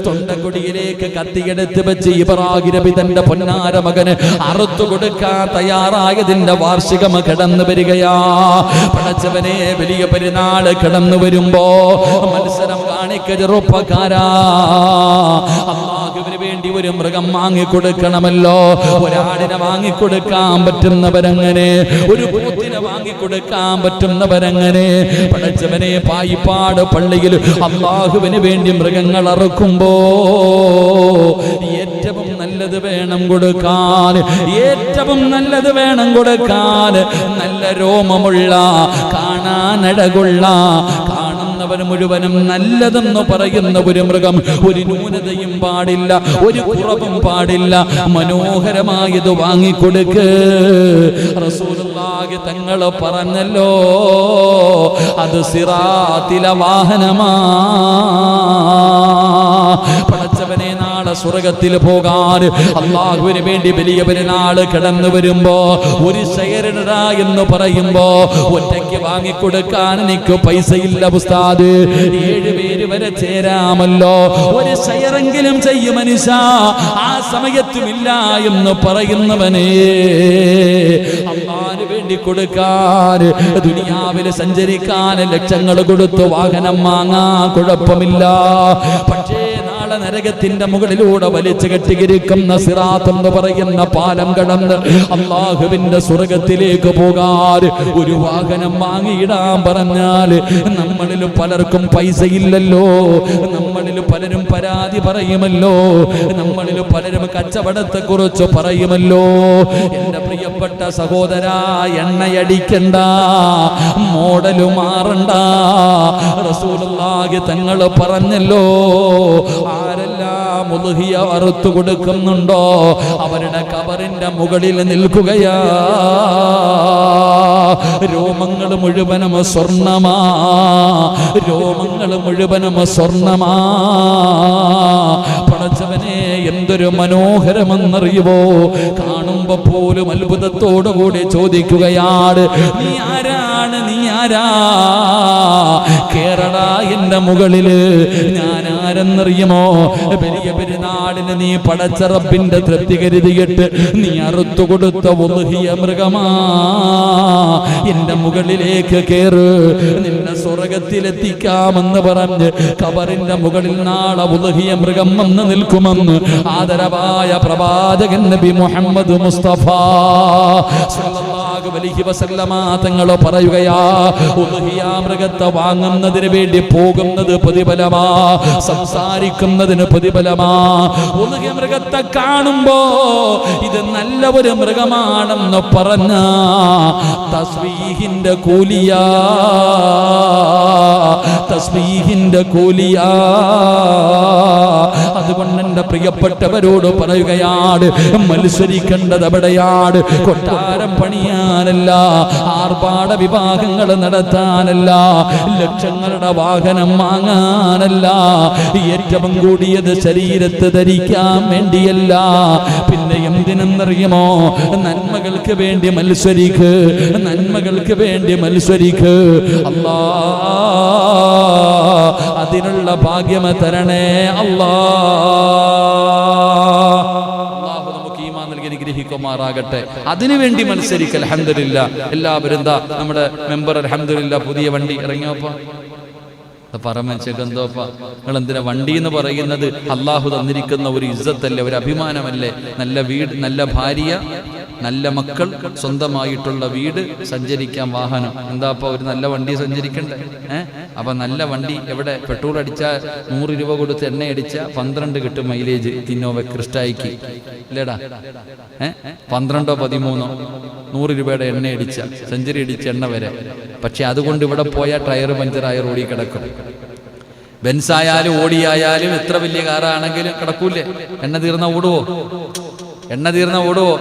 തൊണ്ടക്കുടിയിലേക്ക് കത്തിയെടുത്ത് വെച്ച് ഇബ്രാഹിം നബി തന്റെ പൊന്നാര മകന് അറുത്തു കൊടുക്കാൻ തയ്യാറായതിന്റെ വാർഷികം കടന്നു വരികയാ. പടച്ചവനെ, വലിയ പെരുന്നാള് കടന്നു വരുമ്പോ മത്സരം കാണിക്ക ചെറുപ്പക്കാരാ. അല്ലാഹുവിനെ വേണ്ടി ഒരു മൃഗം വാങ്ങിക്കൊടുക്കണമല്ലോ. ഒരാടിനെ വാങ്ങിക്കൊടുക്കാൻ പറ്റുന്നവരങ്ങനെ, ഒരു പോത്തിനെ വാങ്ങിക്കൊടുക്കാൻ പറ്റുന്നവരങ്ങനെ. പടച്ചവനെ, പായിപ്പാട് പള്ളിയിൽ അല്ലാഹുവിന് വേണ്ടി മൃഗങ്ങൾ അറുക്കുമ്പോ ഏറ്റവും നല്ലത് വേണം കൊടുക്കാൻ, ഏറ്റവും നല്ലത് വേണം കൊടുക്കാൻ. നല്ല രോമമുള്ള, കാണാനഴകുള്ള, കാണുന്നവർ മുഴുവനും നല്ലതെന്ന് പറയുന്ന ഒരു മൃഗം, ഒരു ന്യൂനതയും പാടില്ല, ഒരു കുറവും പാടില്ല, മനോഹരമായത് വാങ്ങിക്കൊടുക്ക്. റസൂലുള്ളാഹി തങ്ങൾ പറഞ്ഞല്ലോ, അത് സിറാത്തിലെ വാഹനമാ. പടച്ചവനെ, നാളെ സ്വർഗത്തിൽ പോകാൻ അല്ലാഹുവിന് വേണ്ടി വലിയ പെരുന്നാള് കടന്നു വരുമ്പോ ഒരു ഷെയറിടാ എന്ന് പറയുമ്പോ ഒറ്റയ്ക്ക് വാങ്ങിക്കൊടുക്കാൻ എനിക്ക് പൈസയില്ല ഉസ്താദ്, 7 പേര് വരെ ചേരാമല്ലോ, ഒരു ഷെയറെങ്കിലും ചെയ്യും മനുഷ്യ, ആ സമയത്തുമില്ല എന്ന് പറയുന്നവനെ അല്ലാഹുവിന് വേണ്ടി കൊടുക്കാൻ, ദുനിയാവിൽ സഞ്ചരിക്കാൻ ലക്ഷങ്ങൾ കൊടുത്തു വാഹനം വാങ്ങാൻ കുഴപ്പമില്ല. പക്ഷേ നാളെ നരകത്തിന്റെ മുകളിലൂടെ വലിച്ചു കെട്ടിയിരിക്കുന്ന സിറാത്ത് എന്ന് പറയുന്ന പാലം കടന്ന് അല്ലാഹുവിന്റെ സ്വർഗത്തിലേക്ക് പോകാൻ ഒരു വാഹനം വാങ്ങിയിടാൻ പറഞ്ഞാൽ നമ്മളിൽ പലർക്കും പൈസയില്ലല്ലോ, നമ്മളിൽ പലരും പരാതി പറയുമല്ലോ, നമ്മളിൽ പലരും കച്ചവടത്തെ കുറിച്ച് പറയുമല്ലോ. എന്റെ പ്രിയപ്പെട്ട സഹോദര, എണ്ണയടിക്കണ്ട, മോഡല് മാറണ്ട. റസൂലുള്ളാഹി തങ്ങൾ പറഞ്ഞല്ലോ, ആരെല്ലാം ഉദ്ഹിയ അറുത്തു കൊടുക്കുന്നുണ്ടോ അവരുടെ കബറിന്റെ മുകളിൽ നിൽക്കുകയാ, രോമങ്ങൾ മുഴുവനും സ്വർണ്ണമാ, രോമങ്ങൾ മുഴുവനും സ്വർണ്ണമാ. പടച്ചവനെ, എന്തൊരു മനോഹരമെന്നറിയുവോ, കാണുമ്പോ പോലും അത്ഭുതത്തോടുകൂടി ചോദിക്കുകയാണ്, നീ ആരാണ്, നീ ആരാ? കേരള എന്റെ മുകളില് ഞാൻ ആരെന്നറിയുമോ? വലിയ പെരുന്നാളിന് നീ പടച്ച റബ്ബിന്റെ തൃപ്തി കരുതിയിട്ട് നീ അറുത്തു കൊടുത്ത ഉദ്ഹിയ മൃഗമാ. എന്റെ മുകളിലേക്ക് കേറ്, നിന്നെ സ്വർഗത്തിലെത്തിക്കാമെന്ന് പറഞ്ഞ് കബറിന്റെ മുകളിൽ നാളെ ഉദ്ഹിയ മൃഗം വന്ന് നിൽക്കുമെന്ന് ആദരവായ പ്രവാചകൻ നബി മുഹമ്മദ് മുസ്തഫ സല്ലല്ലാഹു അലൈഹി വസല്ലമ തങ്ങൾ പറയുകയാ, ഉദ്ഹിയ മൃഗത്തെ വാങ്ങുന്നതിന് വേണ്ടി പോകുന്നത് പ്രതിഫലമാ, സംസാരിക്കുന്നതിന് പ്രതിഫലമാ. ഉദ്ഹിയ മൃഗത്തെ കാണുമ്പോ ഇത് നല്ല ഒരു മൃഗമാണെന്ന് പറഞ്ഞ തസ്ബീഹിന്റെ കൂലിയാ, തസ്ബീഹിന്റെ കൂലിയാ. അതുകൊണ്ട് എന്റെ പ്രിയപ്പെട്ടവരോട് പറയുകയാണ്, മത്സരിക്കേണ്ടത് എവിടെയാണ്? കൊട്ടാരം പണിയാനല്ല, ആർഭാട വിവാഹങ്ങൾ നടത്താനല്ല, ലക്ഷങ്ങളുടെ വാഹനം വാങ്ങാനല്ല, ഏറ്റവും കൂടിയത് ശരീരത്ത് ധരിക്കാൻ വേണ്ടിയല്ല. പിന്നെ എന്തിനെന്നറിയുമോ? നന്മകൾക്ക് വേണ്ടി മത്സരിക്ക്, നന്മകൾക്ക് വേണ്ടി മത്സരിക്ക്. അല്ലാ, അതിനുള്ള ഭാഗ്യം തരണേ അല്ലാ. ഗ്രഹിക്കുമാറാകട്ടെ. അതിനുവേണ്ടി മത്സരിക്കൽ. അൽഹംദുലില്ലാഹ്, എല്ലാവരും എന്താ നമ്മുടെ മെമ്പർ അൽഹംദുലില്ലാഹ് പുതിയ വണ്ടി ഇറങ്ങിയപ്പോ പറമ്പെന്തോപ്പ, നിങ്ങൾ എന്തിനാ വണ്ടി എന്ന് പറയുന്നത്? അള്ളാഹു തന്നിരിക്കുന്ന ഒരു ഇസ്സത്തല്ലേ, ഒരു അഭിമാനമല്ലേ? നല്ല വീട്, നല്ല ഭാര്യ, നല്ല മക്കൾ, സ്വന്തമായിട്ടുള്ള വീട്, സഞ്ചരിക്കാൻ വാഹനം. എന്താ ഒരു നല്ല വണ്ടി സഞ്ചരിക്കണ്ടേ? അപ്പൊ നല്ല വണ്ടി എവിടെ? പെട്രോൾ അടിച്ചാൽ 100 രൂപ കൊടുത്ത് എണ്ണ അടിച്ചാൽ 12 കിട്ടും മൈലേജ്. ഇന്നോവ ക്രിസ്റ്റയ്ക്ക് ഇല്ലേടാ, 12 13 100 രൂപയുടെ എണ്ണ അടിച്ച, സെഞ്ചുറി അടിച്ച എണ്ണ വരെ. പക്ഷെ അതുകൊണ്ട് ഇവിടെ പോയാൽ ടയർ പഞ്ചറായി റോഡിൽ കിടക്കും. ബെൻസായാലും ഓടിയായാലും എത്ര വലിയ കാറാണെങ്കിലും കിടക്കൂലേ? എണ്ണ തീർന്ന ഓടുവോ? എണ്ണ തീർന്ന ഓടുവോ?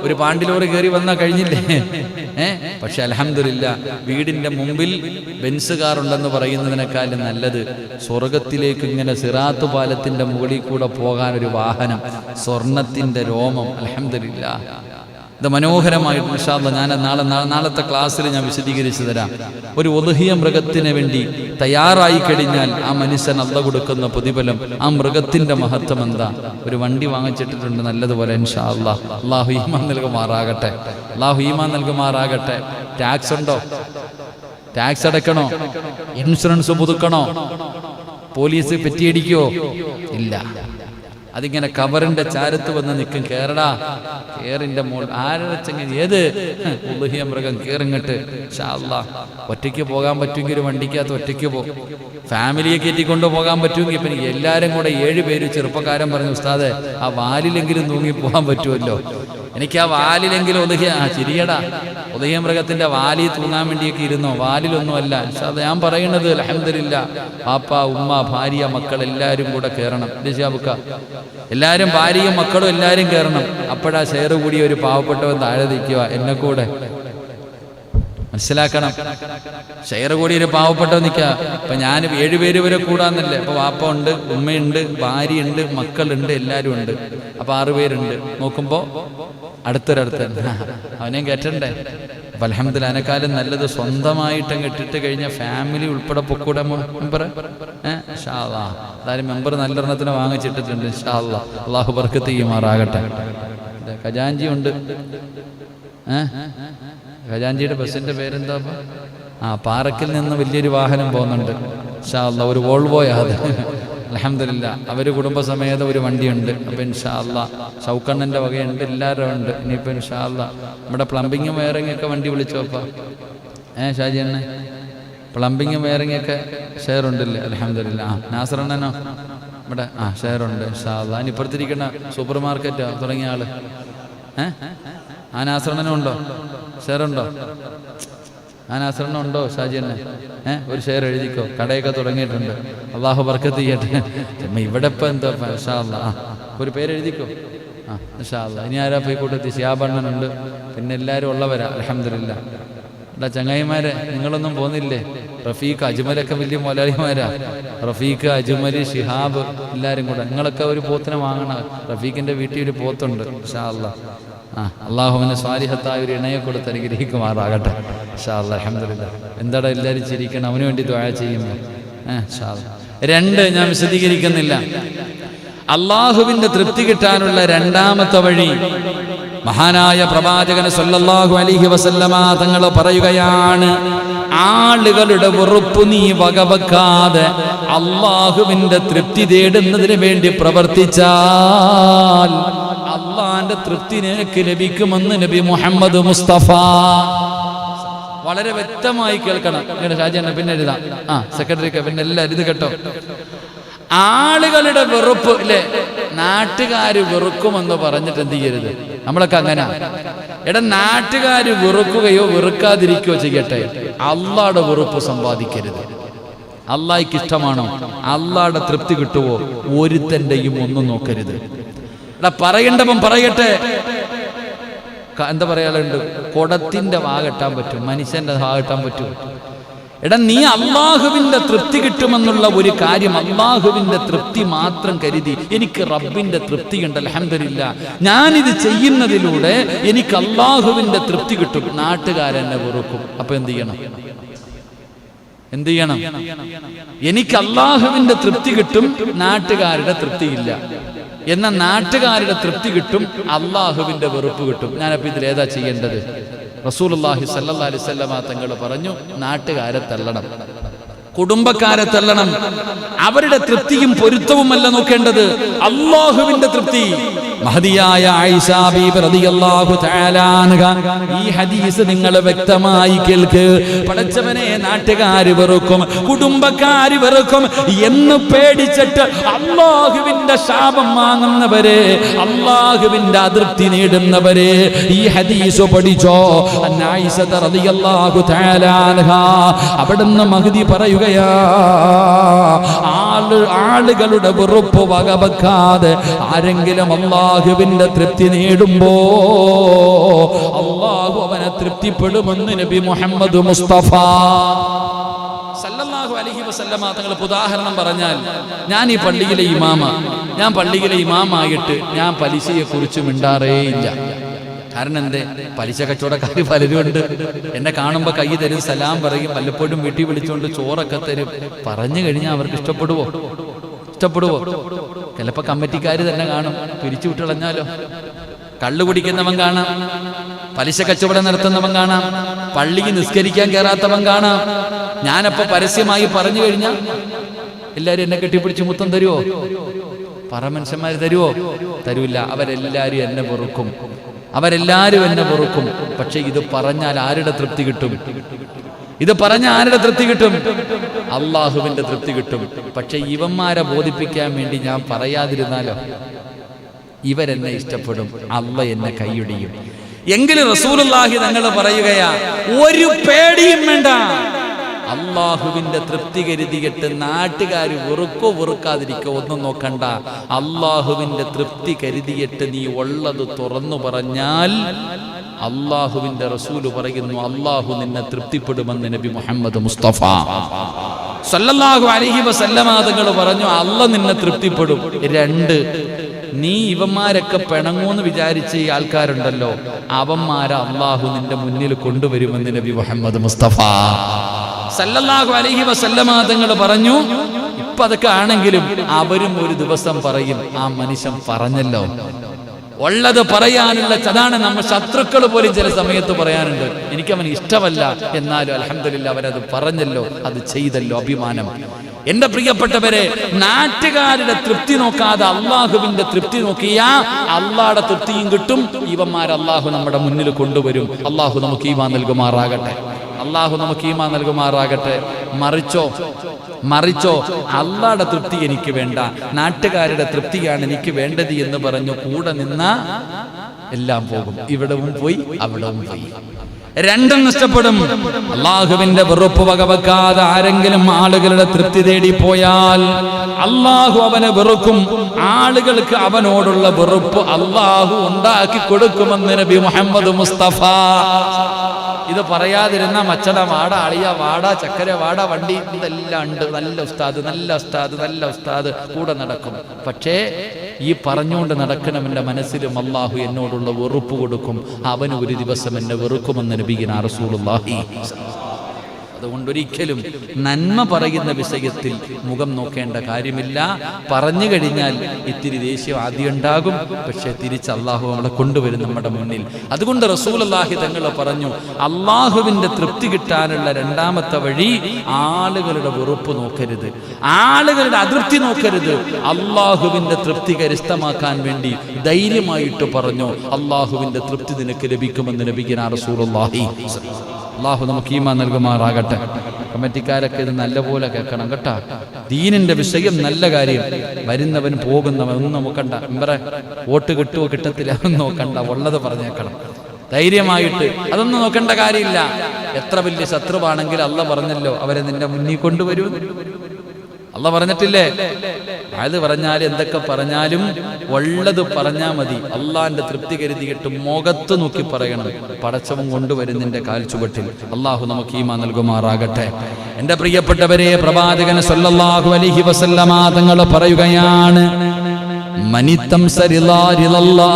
ഒരു പാണ്ടിലോറി കയറി വന്നാൽ കഴിഞ്ഞില്ലേ? പക്ഷെ അൽഹംദുലില്ലാഹ്, വീടിന്റെ മുമ്പിൽ ബെൻസ് കാർ ഉണ്ടെന്ന് പറയുന്നതിനേക്കാളും നല്ലത് സ്വർഗത്തിലേക്ക് ഇങ്ങനെ സിറാത്ത് പാലത്തിന്റെ മുകളിൽ കൂടെ പോകാൻ ഒരു വാഹനം, സ്വർണത്തിന്റെ രോമം. അൽഹംദുലില്ലാഹ്, ഇത് മനോഹരമായിട്ട് ഇൻഷാ അല്ലാഹ് ഞാൻ നാളത്തെ ക്ലാസ്സിൽ ഞാൻ വിശദീകരിച്ചു തരാം. ഒരു ഉദ്ഹിയ മൃഗത്തിന് വേണ്ടി തയ്യാറായി കഴിഞ്ഞാൽ ആ മനുഷ്യൻ അല്ലാഹ് കൊടുക്കുന്ന പ്രതിഫലം, ആ മൃഗത്തിന്റെ മഹത്വം എന്താ? ഒരു വണ്ടി വാങ്ങിച്ചിട്ടിട്ടുണ്ട് നല്ലതുപോലെ ഇൻഷാ അല്ലാഹ്. അല്ലാഹു ഈമാൻ നൽകുമാറാകട്ടെ, അല്ലാഹു ഈമാൻ നൽകുമാറാകട്ടെ. ടാക്സ് ഉണ്ടോ? ടാക്സ് അടയ്ക്കണോ? ഇൻഷുറൻസ് പുതുക്കണോ? പോലീസ് പെറ്റിയടിക്കോ? ഇല്ല. അതിങ്ങനെ കബറിന്റെ ചാരത്ത് വന്ന് നിൽക്കും. കേറടാ, കേറിന്റെ മോൾ ആരച്ചങ്ങ ഏത് ഉളുഹിയ മൃഗം കേറിങ്ങട്ട്. ഇൻഷാ അല്ലാഹ് ഒറ്റയ്ക്ക് പോകാൻ പറ്റുമെങ്കിൽ ഒരു വണ്ടിക്കകത്ത് ഒറ്റയ്ക്ക് പോകും. ഫാമിലിയെ കയറ്റിക്കൊണ്ട് പോകാൻ പറ്റുമെങ്കിൽ ഇപ്പം എല്ലാവരും കൂടെ 7 പേര് ചെറുപ്പക്കാരൻ പറഞ്ഞു, ഉസ്താദെ ആ വാലിലെങ്കിലും തൂങ്ങി പോകാൻ പറ്റുമല്ലോ, എനിക്ക് ആ വാലിലെങ്കിലും ഉളുഹിയ. ചിരിയടാ, ഉളുഹിയ മൃഗത്തിന്റെ വാലിൽ തൂങ്ങാൻ വേണ്ടിയൊക്കെ ഇരുന്നോ? വാലിലൊന്നുമല്ല. ഞാൻ പറയുന്നത് അൽഹംദുലില്ലാ, പാപ്പ ഉമ്മ ഭാര്യ മക്കൾ എല്ലാവരും കൂടെ കയറണം. എല്ലാവരും ഭാര്യയും മക്കളും എല്ലാവരും കയറണം. അപ്പോഴാ ഷെയർ കൂടിയ ഒരു പാവപ്പെട്ടവൻ താഴെ നിൽക്കുക. എന്നെ കൂടെ മനസ്സിലാക്കണം. ഷെയർ കൂടി ഒരു പാവപ്പെട്ടവൻ നിൽക്കുക. അപ്പൊ ഞാൻ 7 പേര് വരെ കൂടാന്നല്ലേ. അപ്പൊ വാപ്പ ഉണ്ട്, ഉമ്മയുണ്ട്, ഭാര്യയുണ്ട്, മക്കളുണ്ട്, എല്ലാവരും ഉണ്ട്. അപ്പൊ 6 പേരുണ്ട്. നോക്കുമ്പോ അടുത്തൊരടുത്ത് അവനെയും കയറ്റണ്ടേ. അപ്പൊ അൽഹംദുലില്ലാ, അതിനെക്കാളും നല്ലത് സ്വന്തമായിട്ട് ഇട്ടിട്ട് കഴിഞ്ഞ ഫാമിലി ഉൾപ്പെടെ പൊക്കൂടെ മെമ്പർ. ഇൻഷാ അല്ലാഹ് അതായത് മെമ്പർ നല്ലെണ്ണത്തിന് വാങ്ങിച്ചിട്ടിട്ടുണ്ട്. ഇൻഷാ അല്ലാഹ് അള്ളാഹു ബർക്കത്ത് ചെയ്യുമാറാകട്ടെ. ഖജാൻജി ഉണ്ട്. ഖജാൻജിയുടെ ബസ്സിന്റെ പേരെന്താ? പാറക്കിൽ നിന്ന് വലിയൊരു വാഹനം പോകുന്നുണ്ട്. ഇൻഷാ അല്ലാഹ് ഒരു വോൾവോയാ അത്. അൽഹംദുലില്ലാ അവര് കുടുംബസമേതം ഒരു വണ്ടിയുണ്ട്. അപ്പൊ ഇൻഷാ അല്ലാഹ് ഷൗക്കണ്ണന്റെ വകയുണ്ട്, എല്ലാവരും ഉണ്ട്. ഇനിയിപ്പോ ഇൻഷാ അല്ലാഹ് നമ്മുടെ പ്ലംബിങ്ങും വയറിങ്ങും ഒക്കെ വണ്ടി വിളിച്ചോപ്പാ. ഷാജി അണ്ണേ പ്ലംബിങ്ങും വയറിങ്ങും ഒക്കെ ഷെയർ ഉണ്ടല്ലേ? അൽഹംദുലില്ലാ. നാസറണ്ണനോ ഇവിടെ ഷെയർ ഉണ്ട്. ഇൻഷാ അല്ലാഹ് ഇനിപ്പുറത്തിരിക്കുന്ന സൂപ്പർ മാർക്കറ്റോ തുടങ്ങിയ ആള് നാസറണ്ണനും ഉണ്ടോ? ഷെയർ ഉണ്ടോ? നാസറണ്ണ ഉണ്ടോ? ഷാജി അണ്ണേ ഒരു ഷെയർ എഴുതിക്കോ. കടയൊക്കെ തുടങ്ങിയിട്ടുണ്ട്. അള്ളാഹു ബർക്കത്ത് ചെയ്യട്ടെ. ഇവിടെ ഇപ്പൊ എന്താ? ഇൻഷാ അല്ലാഹ് ഒരു പേര് എഴുതിക്കോ. ഇൻഷാ അല്ലാഹ് ഇനി ആരാ പോയി കൂട്ടത്തി? ശിഹാബണ്ണനുണ്ട്. പിന്നെ എല്ലാവരും ഉള്ളവരാ അൽഹംദുലില്ലാ. അല്ല ചങ്ങായിമാരെ, നിങ്ങളൊന്നും പോന്നില്ലേ? റഫീഖ് അജ്മലൊക്കെ വലിയ മൊലാളിമാരാ. റഫീഖ്, അജ്മല്, ഷിഹാബ് എല്ലാവരും കൂടെ. നിങ്ങളൊക്കെ ഒരു പോത്തിനെ വാങ്ങണം. റഫീഖിന്റെ വീട്ടിൽ ഒരു പോത്തുണ്ട്. ഇൻഷാ അല്ലാഹ് അള്ളാഹുവിന് സ്വാലിഹത്തായ ഒരു ഇണയെ കൊടുത്ത് അനുഗ്രഹിക്കുമാറാകട്ടെ. ഇൻഷാ അല്ലാഹ് അൽഹംദുലില്ലാ. എന്താടാ എല്ലാവരും ചിരിക്കണം? അവന് വേണ്ടി ദുആ ചെയ്യുമ്പോൾ. ഇൻഷാ അല്ലാഹ് 2 ഞാൻ വിശദീകരിക്കുന്നില്ല. അള്ളാഹുവിന്റെ തൃപ്തി കിട്ടാനുള്ള 2ാമത്തെ വഴി മഹാനായ പ്രവാചകൻ സല്ലല്ലാഹു അലൈഹി വസല്ലമ തങ്ങൾ പറയുകയാണ്, ആളുകളുടെ വെറുപ്പ് നീ വകവെക്കാതെ അള്ളാഹുവിന്റെ തൃപ്തി തേടുന്നതിന് വേണ്ടി പ്രവർത്തിച്ചാൽ അള്ളാന്റെ തൃപ്തി നിനക്ക് ലഭിക്കുമെന്ന് നബി മുഹമ്മദ് മുസ്തഫ. വളരെ വ്യക്തമായി കേൾക്കണം. ഷാജിയാണ് പിന്നെ എഴുതാം. സെക്രട്ടറിക്ക് പിന്നെ എല്ലാവരും ഇത് കേട്ടോ. ആളുകളുടെ വെറുപ്പ് അല്ലെ, നാട്ടുകാര് വെറുക്കുമെന്ന് പറഞ്ഞിട്ട് എന്ത് ചെയ്യരുത്. നമ്മളൊക്കെ അങ്ങനെ നാട്ടുകാര് വെറുക്കുകയോ വെറുക്കാതിരിക്കുകയോ ചെയ്യട്ടെ, അള്ളാടെ വെറുപ്പ് സമ്പാദിക്കരുത്. അള്ളാഹിക്ക് ഇഷ്ടമാണോ, അള്ളാടെ തൃപ്തി കിട്ടുവോ, ഒരുത്തന്റെയും ഒന്നും നോക്കരുത്. പറയണ്ടവൻ പറയട്ടെ. എന്താ പറയാറുണ്ട്, കുടത്തിന്റെ വാ കെട്ടാൻ പറ്റും, മനുഷ്യന്റെ വാ കെട്ടാൻ പറ്റും. നീ അള്ളാഹുവിന്റെ തൃപ്തി കിട്ടുമെന്നുള്ള ഒരു കാര്യം, അള്ളാഹുവിന്റെ തൃപ്തി മാത്രം കരുതി എനിക്ക് റബ്ബിന്റെ തൃപ്തി ഉണ്ട്, അൽഹംദുലില്ലാ ഞാനിത് ചെയ്യുന്നതിലൂടെ എനിക്ക് അള്ളാഹുവിന്റെ തൃപ്തി കിട്ടും. നാട്ടുകാരെന്നെ വെറുക്കും. അപ്പൊ എന്ത് ചെയ്യണം? എനിക്ക് അള്ളാഹുവിന്റെ തൃപ്തി കിട്ടും, നാട്ടുകാരുടെ തൃപ്തിയില്ല. എന്നാൽ നാട്ടുകാരുടെ തൃപ്തി കിട്ടും, അള്ളാഹുവിന്റെ വെറുപ്പ് കിട്ടും. ഞാനപ്പോ ഇതിൽ ഏതാ ചെയ്യേണ്ടത്? റസൂലുള്ളാഹി സ്വല്ലല്ലാഹി അലൈഹി വസല്ലമ തങ്ങൾ പറഞ്ഞു, നാട്ടുകാരെ തള്ളണം, കുടുംബക്കാരെ തള്ളണം. അവരുടെ തൃപ്തിയും പൊരുത്തവുമല്ല നോക്കേണ്ടത്, അള്ളാഹുവിന്റെ തൃപ്തി. മഹദിയായ ആയിഷ ബീബി റളിയല്ലാഹു തആല അൻഹ ഈ ഹദീസ് നിങ്ങൾ വ്യക്തമായി കേൾക്ക്. പടച്ചവനെ, നാട്ടുകാര് വെറുക്കും, കുടുംബക്കാര് വെറുക്കും എന്ന് പേടിച്ചിട്ട് അള്ളാഹുവിന്റെ ശാപം വാങ്ങുന്നവരെ, അള്ളാഹുവിന്റെ അതൃപ്തി നേടുന്നവരെ ഈ ഹദീസ് പഠിച്ചോ. ആയിഷ റളിയല്ലാഹു തആല അൻഹ അവിടുന്ന് മഹദി പറയുകയാ, ആളുകളുടെ വെറുപ്പ് വകവെക്കാതെ ആരെങ്കിലും അള്ളാഹുവിന്റെ തൃപ്തി നേടുമ്പോ അള്ളാഹു അവനെ തൃപ്തിപ്പെടുമെന്ന് നബി മുഹമ്മദ് മുസ്തഫ സല്ലല്ലാഹു അലൈഹി വസല്ലമ തങ്ങൾ ഉദാഹരണം പറഞ്ഞാൽ, ഞാൻ ഈ പള്ളിയിലെ ഇമാമ, ഞാൻ പള്ളിയിലെ ഇമാമായിട്ട് ഞാൻ പലിശയെ കുറിച്ച് മിണ്ടാറേയില്ല. കാരണം എന്തേ? പലിശ കച്ചവടക്കാർ പലരും ഉണ്ട്. എന്നെ കാണുമ്പോ കൈ തരും, സലാം പറയും, വല്ലപ്പോഴും വീട്ടിൽ വിളിച്ചുകൊണ്ട് ചോറൊക്കെ തരും. പറഞ്ഞു കഴിഞ്ഞാൽ അവർക്ക് ഇഷ്ടപ്പെടുവോ? ചിലപ്പോ കമ്മിറ്റിക്കാര് തന്നെ കാണും, പിരിച്ചു വിട്ടുകളഞ്ഞാലോ. കള്ളു കുടിക്കുന്നവൻ കാണാം, പലിശ കച്ചവടം നടത്തുന്നവൻ കാണാം, പള്ളിക്ക് നിസ്കരിക്കാൻ കയറാത്തവൻ കാണാം. ഞാനപ്പോ പരസ്യമായി പറഞ്ഞു കഴിഞ്ഞാൽ എല്ലാരും എന്നെ കെട്ടിപ്പിടിച്ച് മുത്തം തരുവോ? പറ മനുഷ്യന്മാർ തരുവോ? തരൂല്ല. അവരെല്ലാരും എന്നെ വെറുക്കും, അവരെല്ലാരും എന്നെ വെറുക്കും. പക്ഷെ ഇത് പറഞ്ഞാൽ ആരുടെ തൃപ്തി കിട്ടും? ഇത് പറഞ്ഞ ആരുടെ തൃപ്തി കിട്ടും? അള്ളാഹുവിന്റെ തൃപ്തി കിട്ടും. പക്ഷെ ഇവന്മാരെ ബോധിപ്പിക്കാൻ വേണ്ടി ഞാൻ പറയാതിരുന്നാലോ? ഇവരെന്നെ ഇഷ്ടപ്പെടും, അള്ളാഹ് എന്നെ കൈയൊടിയും. എങ്കിലും റസൂലുള്ളാഹി തങ്ങൾ പറയുകയാ, ഒരു പേടിയും വേണ്ട. അള്ളാഹുവിന്റെ തൃപ്തി കരുതിയിട്ട് നാട്ടുകാർ വെറുക്കോ വെറുക്കാതിരിക്കോ ഒന്നും നോക്കണ്ട. അള്ളാഹുവിന്റെ തൃപ്തി കരുതിയിട്ട് നീ ഉള്ളത് തുറന്നു പറഞ്ഞാൽ അള്ളാഹുവിന്റെ റസൂല് പറയുന്നു, അള്ളാഹു നിന്നെ തൃപ്തിപ്പെടുമെന്ന് നബി മുഹമ്മദ് മുസ്തഫ സല്ലല്ലാഹു അലൈഹി വസല്ലമ തങ്ങൾ പറഞ്ഞു, അള്ളാഹ് നിന്നെ തൃപ്തിപ്പെടും. 2, നീ ഇവന്മാരൊക്കെ പിണങ്ങൂന്ന് വിചാരിച്ച ഈ ആൾക്കാരുണ്ടല്ലോ, അവന്മാരെ അള്ളാഹു നിന്റെ മുന്നിൽ കൊണ്ടുവരുമെന്ന് നബി മുഹമ്മദ് മുസ്തഫ സല്ലല്ലാഹു അലൈഹി വസല്ലമ തങ്ങൾ പറഞ്ഞു. ഇപ്പൊ അതൊക്കെ ആണെങ്കിലും അവരും ഒരു ദിവസം പറയും, ആ മനുഷ്യൻ പറഞ്ഞല്ലോ. ഉള്ളത് പറയാനുള്ള അതാണ് നമ്മൾ ശത്രുക്കൾ പോലും ചില സമയത്ത് പറയാനുണ്ട്, എനിക്കവന് ഇഷ്ടമല്ല, എന്നാലും അൽഹംദുലില്ലാ അവരത് പറഞ്ഞല്ലോ, അത് ചെയ്തല്ലോ, അഭിമാനം. എന്റെ പ്രിയപ്പെട്ടവരെ, നാട്ടുകാരുടെ തൃപ്തി നോക്കാതെ അള്ളാഹുവിന്റെ തൃപ്തി നോക്കിയാ അള്ളാഹുടെ തൃപ്തിയും കിട്ടും. ഇവന്മാർ അള്ളാഹു നമ്മുടെ മുന്നിൽ കൊണ്ടുവരും. അള്ളാഹു നമുക്ക് ഈമാൻ നൽകുമാറാകട്ടെ. അള്ളാഹു നമുക്ക് ഈമാൻ നൽകുമാറാകട്ടെ. മറിച്ചോ അള്ളാഹുടെ തൃപ്തി എനിക്ക് വേണ്ട, നാട്ടുകാരുടെ തൃപ്തിയാണ് എനിക്ക് വേണ്ടത് എന്ന് പറഞ്ഞു കൂടെ നിന്ന എല്ലാം പോകും. ഇവിടവും പോയി, അവിടവും പോയി, രണ്ടും നഷ്ടപ്പെടും. അള്ളാഹുവിന്റെ വെറുപ്പ് വകവെക്കാതെ ആരെങ്കിലും ആളുകളുടെ തൃപ്തി തേടി പോയാൽ അള്ളാഹു അവനെ വെറുക്കും. ആളുകൾക്ക് അവനോടുള്ള വെറുപ്പ് അള്ളാഹു ഉണ്ടാക്കി കൊടുക്കുമെന്ന് നബി മുഹമ്മദ് മുസ്തഫ. ഇത് പറയാതിരുന്ന മച്ചട വാട, അളിയ വാട, ചക്കര വാട, വണ്ടി, ഇതെല്ലാം ഉണ്ട്. നല്ല ഉസ്താദ്, നല്ല ഉസ്താദ്, നല്ല ഉസ്താദ് കൂടെ നടക്കും. പക്ഷേ ഈ പറഞ്ഞുകൊണ്ട് നടക്കണമെന്റെ മനസ്സിലും അള്ളാഹു എന്നോടുള്ള വെറുപ്പ് കൊടുക്കും. അവന് ഒരു ദിവസം എന്നെ വെറുക്കുമെന്ന് നബിയിന റസൂലുള്ളാഹി. അതുകൊണ്ടൊരിക്കലും നന്മ പറയുന്ന വിഷയത്തിൽ മുഖം നോക്കേണ്ട കാര്യമില്ല. പറഞ്ഞു കഴിഞ്ഞാൽ ഇത്തിരി ദേഷ്യം ആദ്യം ഉണ്ടാകും, പക്ഷെ തിരിച്ച് അള്ളാഹു നമ്മളെ കൊണ്ടുവരും നമ്മുടെ മുന്നിൽ. അതുകൊണ്ട് റസൂലുള്ളാഹി തങ്ങൾ പറഞ്ഞു, അള്ളാഹുവിന്റെ തൃപ്തി കിട്ടാനുള്ള രണ്ടാമത്തെ വഴി ആളുകളുടെ വെറുപ്പ് നോക്കരുത്, ആളുകളുടെ അതൃപ്തി നോക്കരുത്. അള്ളാഹുവിന്റെ തൃപ്തി കരസ്ഥമാക്കാൻ വേണ്ടി ധൈര്യമായിട്ട് പറഞ്ഞു, അള്ളാഹുവിന്റെ തൃപ്തി നിനക്ക് ലഭിക്കുമെന്ന് നബിയിന റസൂലുള്ളാഹി. അള്ളാഹു നമുക്ക് ഈമാൻ നൽകുമാറാകട്ടെ. കമ്മിറ്റിക്കാരൊക്കെ ഇത് നല്ലപോലെ കേൾക്കണം കേട്ടാ. ദീനിന്റെ വിഷയം നല്ല കാര്യം. വരുന്നവൻ പോകുന്നവൻ ഒന്നും നോക്കണ്ട, ഇവരെ വോട്ട് കിട്ടുമോ കിട്ടത്തില്ല ഒന്നും നോക്കണ്ട, ഉള്ളത് പറഞ്ഞേക്കണം ധൈര്യമായിട്ട്. അതൊന്നും നോക്കേണ്ട കാര്യമില്ല. എത്ര വലിയ ശത്രുവാണെങ്കിൽ അള്ളാഹ് പറഞ്ഞല്ലോ, അവരെ നിന്റെ മുന്നിൽ കൊണ്ടുവരൂ. അള്ളാഹ് പറഞ്ഞിട്ടില്ലേ? അത് പറഞ്ഞാൽ എന്തൊക്കെ പറഞ്ഞാലും ഉള്ളത് പറഞ്ഞാൽ മതി. അള്ളാന്റെ തൃപ്തി കരുതിയിട്ട് മുഖത്ത് നോക്കി പറയണം, പടച്ചവൻ കൊണ്ടുവരുന്നതിന്റെ കാൽച്ചുവട്ടിൽ. അള്ളാഹു നമുക്ക് ഈമാൻ നൽകുമാറാകട്ടെ. എന്റെ പ്രിയപ്പെട്ടവരെ, പ്രവാചകൻ സല്ലല്ലാഹു അലൈഹി വസല്ലമ തങ്ങൾ പറയുകയാണ്, മനിത്തം സരിലാരിലല്ലാ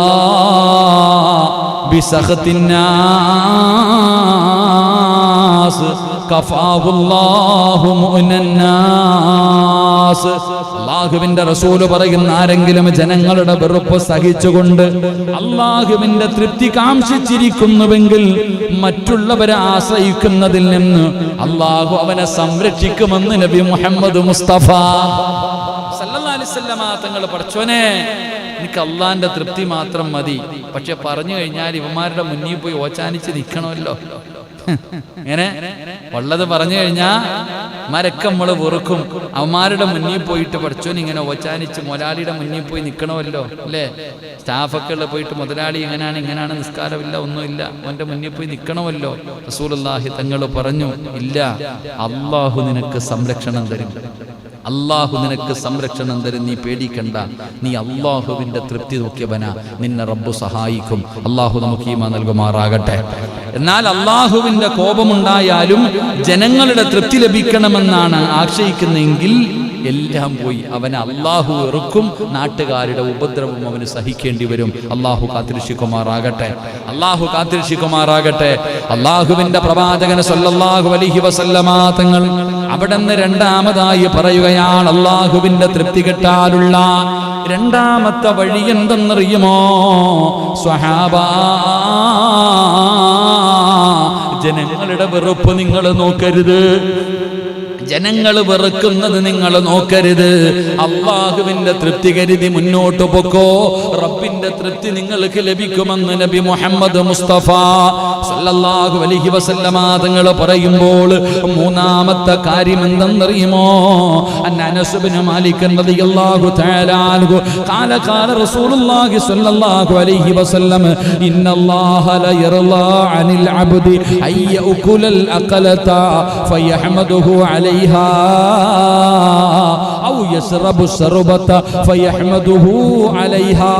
ബിസഖത്തിന്നാസ് കഫാഹുല്ലാഹു മുഅ്നന്നാസ്. അല്ലാഹുവിന്റെ റസൂല് പറയുന്ന, ആരെങ്കിലും ജനങ്ങളുടെ വെറുപ്പ് സഹിച്ചുകൊണ്ട് അല്ലാഹുവിന്റെ തൃപ്തി കാംക്ഷിച്ചിരിക്കുന്നുവെങ്കിൽ മറ്റുള്ളവരെ ആശ്രയിക്കുന്നതിൽ നിന്ന് അല്ലാഹു അവനെ സംരക്ഷിക്കുമെന്ന് നബി മുഹമ്മദ് മുസ്തഫ സല്ലല്ലാഹു അലൈഹി വസല്ലമ തങ്ങൾ. പഠിച്ചോനെ, എനിക്ക് അള്ളാന്റെ തൃപ്തി മാത്രം മതി. പക്ഷെ പറഞ്ഞു കഴിഞ്ഞാൽ ഇവന്മാരുടെ മുന്നിൽ പോയി ഓച്ചാനിച്ച് നിൽക്കണമല്ലോ. ഇങ്ങനെ ഉള്ളത് പറഞ്ഞു കഴിഞ്ഞാൽ മരക്കം നമ്മള് വെറുക്കും. അവന്മാരുടെ മുന്നിൽ പോയിട്ട് പഠിച്ചോൻ ഇങ്ങനെ ഓച്ചാനിച്ച് മുതലാളിയുടെ മുന്നിൽ പോയി നിൽക്കണമല്ലോ അല്ലേ? സ്റ്റാഫൊക്കെ പോയിട്ട് മുതലാളി ഇങ്ങനെയാണ് നിസ്കാരമില്ല, ഒന്നുമില്ല, അവന്റെ മുന്നിൽ പോയി നിൽക്കണമല്ലോ. റസൂലുള്ളാഹി തങ്ങൾ പറഞ്ഞു, ഇല്ല, അള്ളാഹു നിനക്ക് സംരക്ഷണം തരും, അള്ളാഹു നിനക്ക് സംരക്ഷണം തരും, നീ പേടിക്കണ്ട. നീ അള്ളാഹുവിന്റെ തൃപ്തി നോക്കിയവനാ, നിന്നെ റബ്ബു സഹായിക്കും. അള്ളാഹു നമുക്ക് ഈമാൻ നൽകുമാറാകട്ടെ. എന്നാൽ അള്ളാഹുവിന്റെ കോപമുണ്ടായാലും ജനങ്ങളുടെ തൃപ്തി ലഭിക്കണമെന്നാണ് ആശ്രയിക്കുന്നതെങ്കിൽ എല്ലാം പോയി അവനെ അള്ളാഹു വെറുക്കും. നാട്ടുകാരുടെ ഉപദ്രവം അവന് സഹിക്കേണ്ടി വരും. അള്ളാഹു കാത്തിരക്ഷിക്കുമാറാകട്ടെ. അള്ളാഹു കാത്തിരക്ഷിക്കുമാറാകട്ടെ. അള്ളാഹുവിന്റെ പ്രവാചകൻ സല്ലല്ലാഹു അലൈഹി വസല്ലമ തങ്ങൾ അവിടുന്ന് രണ്ടാമതായി പറയുകയാണ്, അള്ളാഹുവിന്റെ തൃപ്തി കിട്ടാനുള്ള രണ്ടാമത്തെ വഴി എന്തെന്നറിയുമോ സ്വഹാബാ? ജനങ്ങളുടെ വെറുപ്പ് നിങ്ങൾ നോക്കരുത്. ജനങ്ങൾ വെറുക്കുന്നത് നിങ്ങൾ നോക്കരുത്. അള്ളാഹുവിന്റെ തൃപ്തി കരുതി മുന്നോട്ട് പൊക്കോ. റബ്ബിന്റെ തൃപ്തി നിങ്ങൾക്ക് ലഭിക്കുമെന്ന് നബി മുഹമ്മദ് മുസ്തഫ സല്ലല്ലാഹു അലൈഹി വസല്ലമ തങ്ങൾ പറയുമ്പോൾ മൂന്നാമത്തെ കാര്യം എന്തെന്നറിയുമോ? അനസ് ഇബ്നു മാലിക് റളിയല്ലാഹു തആല അൻഹു ഖാല ഖാല റസൂലുള്ളാഹി സ്വല്ലല്ലാഹു അലൈഹി വസല്ലം ഇന്നല്ലാഹ ല യർളാ അനിൽ അബ്ദി അയ്യഅകുലൽ അഖലത ഫയഹ്മദുഹു അലൈഹാ ഔ യശ്റബു ശർബത ഫയഹ്മദുഹു അലൈഹാ.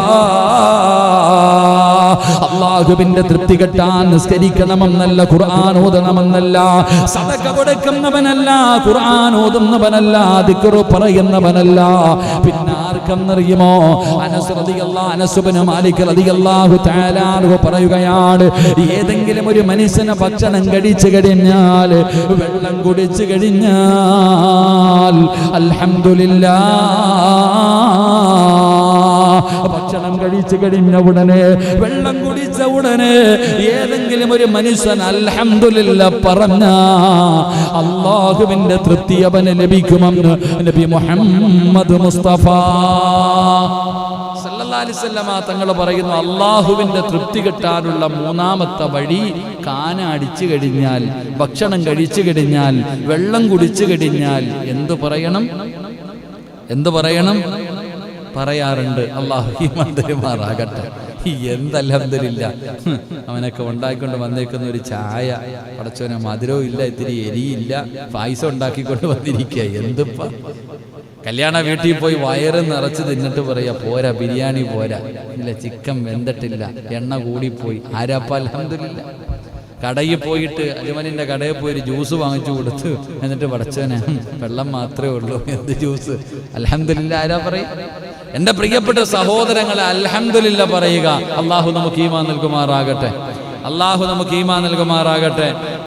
അല്ലാഹുവിന്റെ തൃപ്തി കിട്ടാൻ നിസ്കരിക്കണമെന്നല്ല, ഖുർആൻ ഓതണമെന്നല്ല, സദഖ കൊടുക്കുന്നവനല്ല, ഖുർആൻ ഓതുന്നവനല്ല, ദിക്ർ പറയുന്നവനല്ല. പിന്നെ ആർക്കെന്നറിയുമോ? അനസ് ഇബ്നു മാലിക് റളിയല്ലാഹു തആല അൻഹു പറയുകയാണ്, ഏതെങ്കിലും ഒരു മനുഷ്യനെ ഭക്ഷണം കഴിച്ചു കഴിഞ്ഞാൽ, വെള്ളം കുടിച്ചു കഴിഞ്ഞാൽ, അൽഹംദുലില്ലാഹ്, ഭക്ഷണം കഴിച്ചു കഴിഞ്ഞ ഉടനെ, വെള്ളം കുടിച്ച ഉടനെ ഏതെങ്കിലും ഒരു മനുഷ്യൻ അൽഹംദുലില്ലാഹ് പറഞ്ഞ അല്ലാഹുവിന്റെ തൃപ്തി അവന് ലഭിക്കുമെന്ന് നബി മുഹമ്മദ് മുസ്തഫ സല്ലല്ലാഹു അലൈഹി വസല്ലമ തങ്ങൾ പറയുന്നു. അല്ലാഹുവിന്റെ തൃപ്തി കിട്ടാനുള്ള മൂന്നാമത്തെ വഴി കാന അടിച്ചു കഴിഞ്ഞാൽ, ഭക്ഷണം കഴിച്ചു കഴിഞ്ഞാൽ, വെള്ളം കുടിച്ചു കഴിഞ്ഞാൽ എന്ത് പറയണം? എന്ത് പറയണം? പറയാറുണ്ട്. അല്ലാഹു ഈമാൻ തരുമാറാകട്ടെ. എന്തൽഹംദുലില്ലാ, അവനൊക്കെ ഉണ്ടാക്കിക്കൊണ്ട് വന്നേക്കുന്ന ഒരു ചായ, പടച്ചോനെ മധുരവും ഇല്ല, ഇത്തിരി എരിയില്ല, പായസം ഉണ്ടാക്കിക്കൊണ്ട് വന്നിരിക്കുക. എന്തിപ്പ കല്യാണ വീട്ടിൽ പോയി വയറ് നിറച്ച് തിന്നിട്ട് പറയാ പോരാ, ബിരിയാണി പോരാ, ഇല്ല ചിക്കൻ വെന്തിട്ടില്ല, എണ്ണ കൂടിപ്പോയി. ആരാപ്പ അൽഹംദുലില്ലാ. കടയിൽ പോയിട്ട് അജ്മലിന്റെ കടയിൽ പോയി ഒരു ജ്യൂസ് വാങ്ങിച്ചു കൊടുത്ത്, എന്നിട്ട് പടച്ചോനെ വെള്ളം മാത്രമേ ഉള്ളൂ, എന്ത് ജ്യൂസ്? അൽഹംദുലില്ലാ. ആരാ പറയും? എന്റെ പ്രിയപ്പെട്ട സഹോദരങ്ങളെ, അൽഹംദുലില്ലാ പറയുക. അള്ളാഹു നമുക്ക് ഈമാൻ നൽകുമാറാകട്ടെ. അള്ളാഹു നമുക്ക് ഈമാൻ നൽകുമാറാകട്ടെ.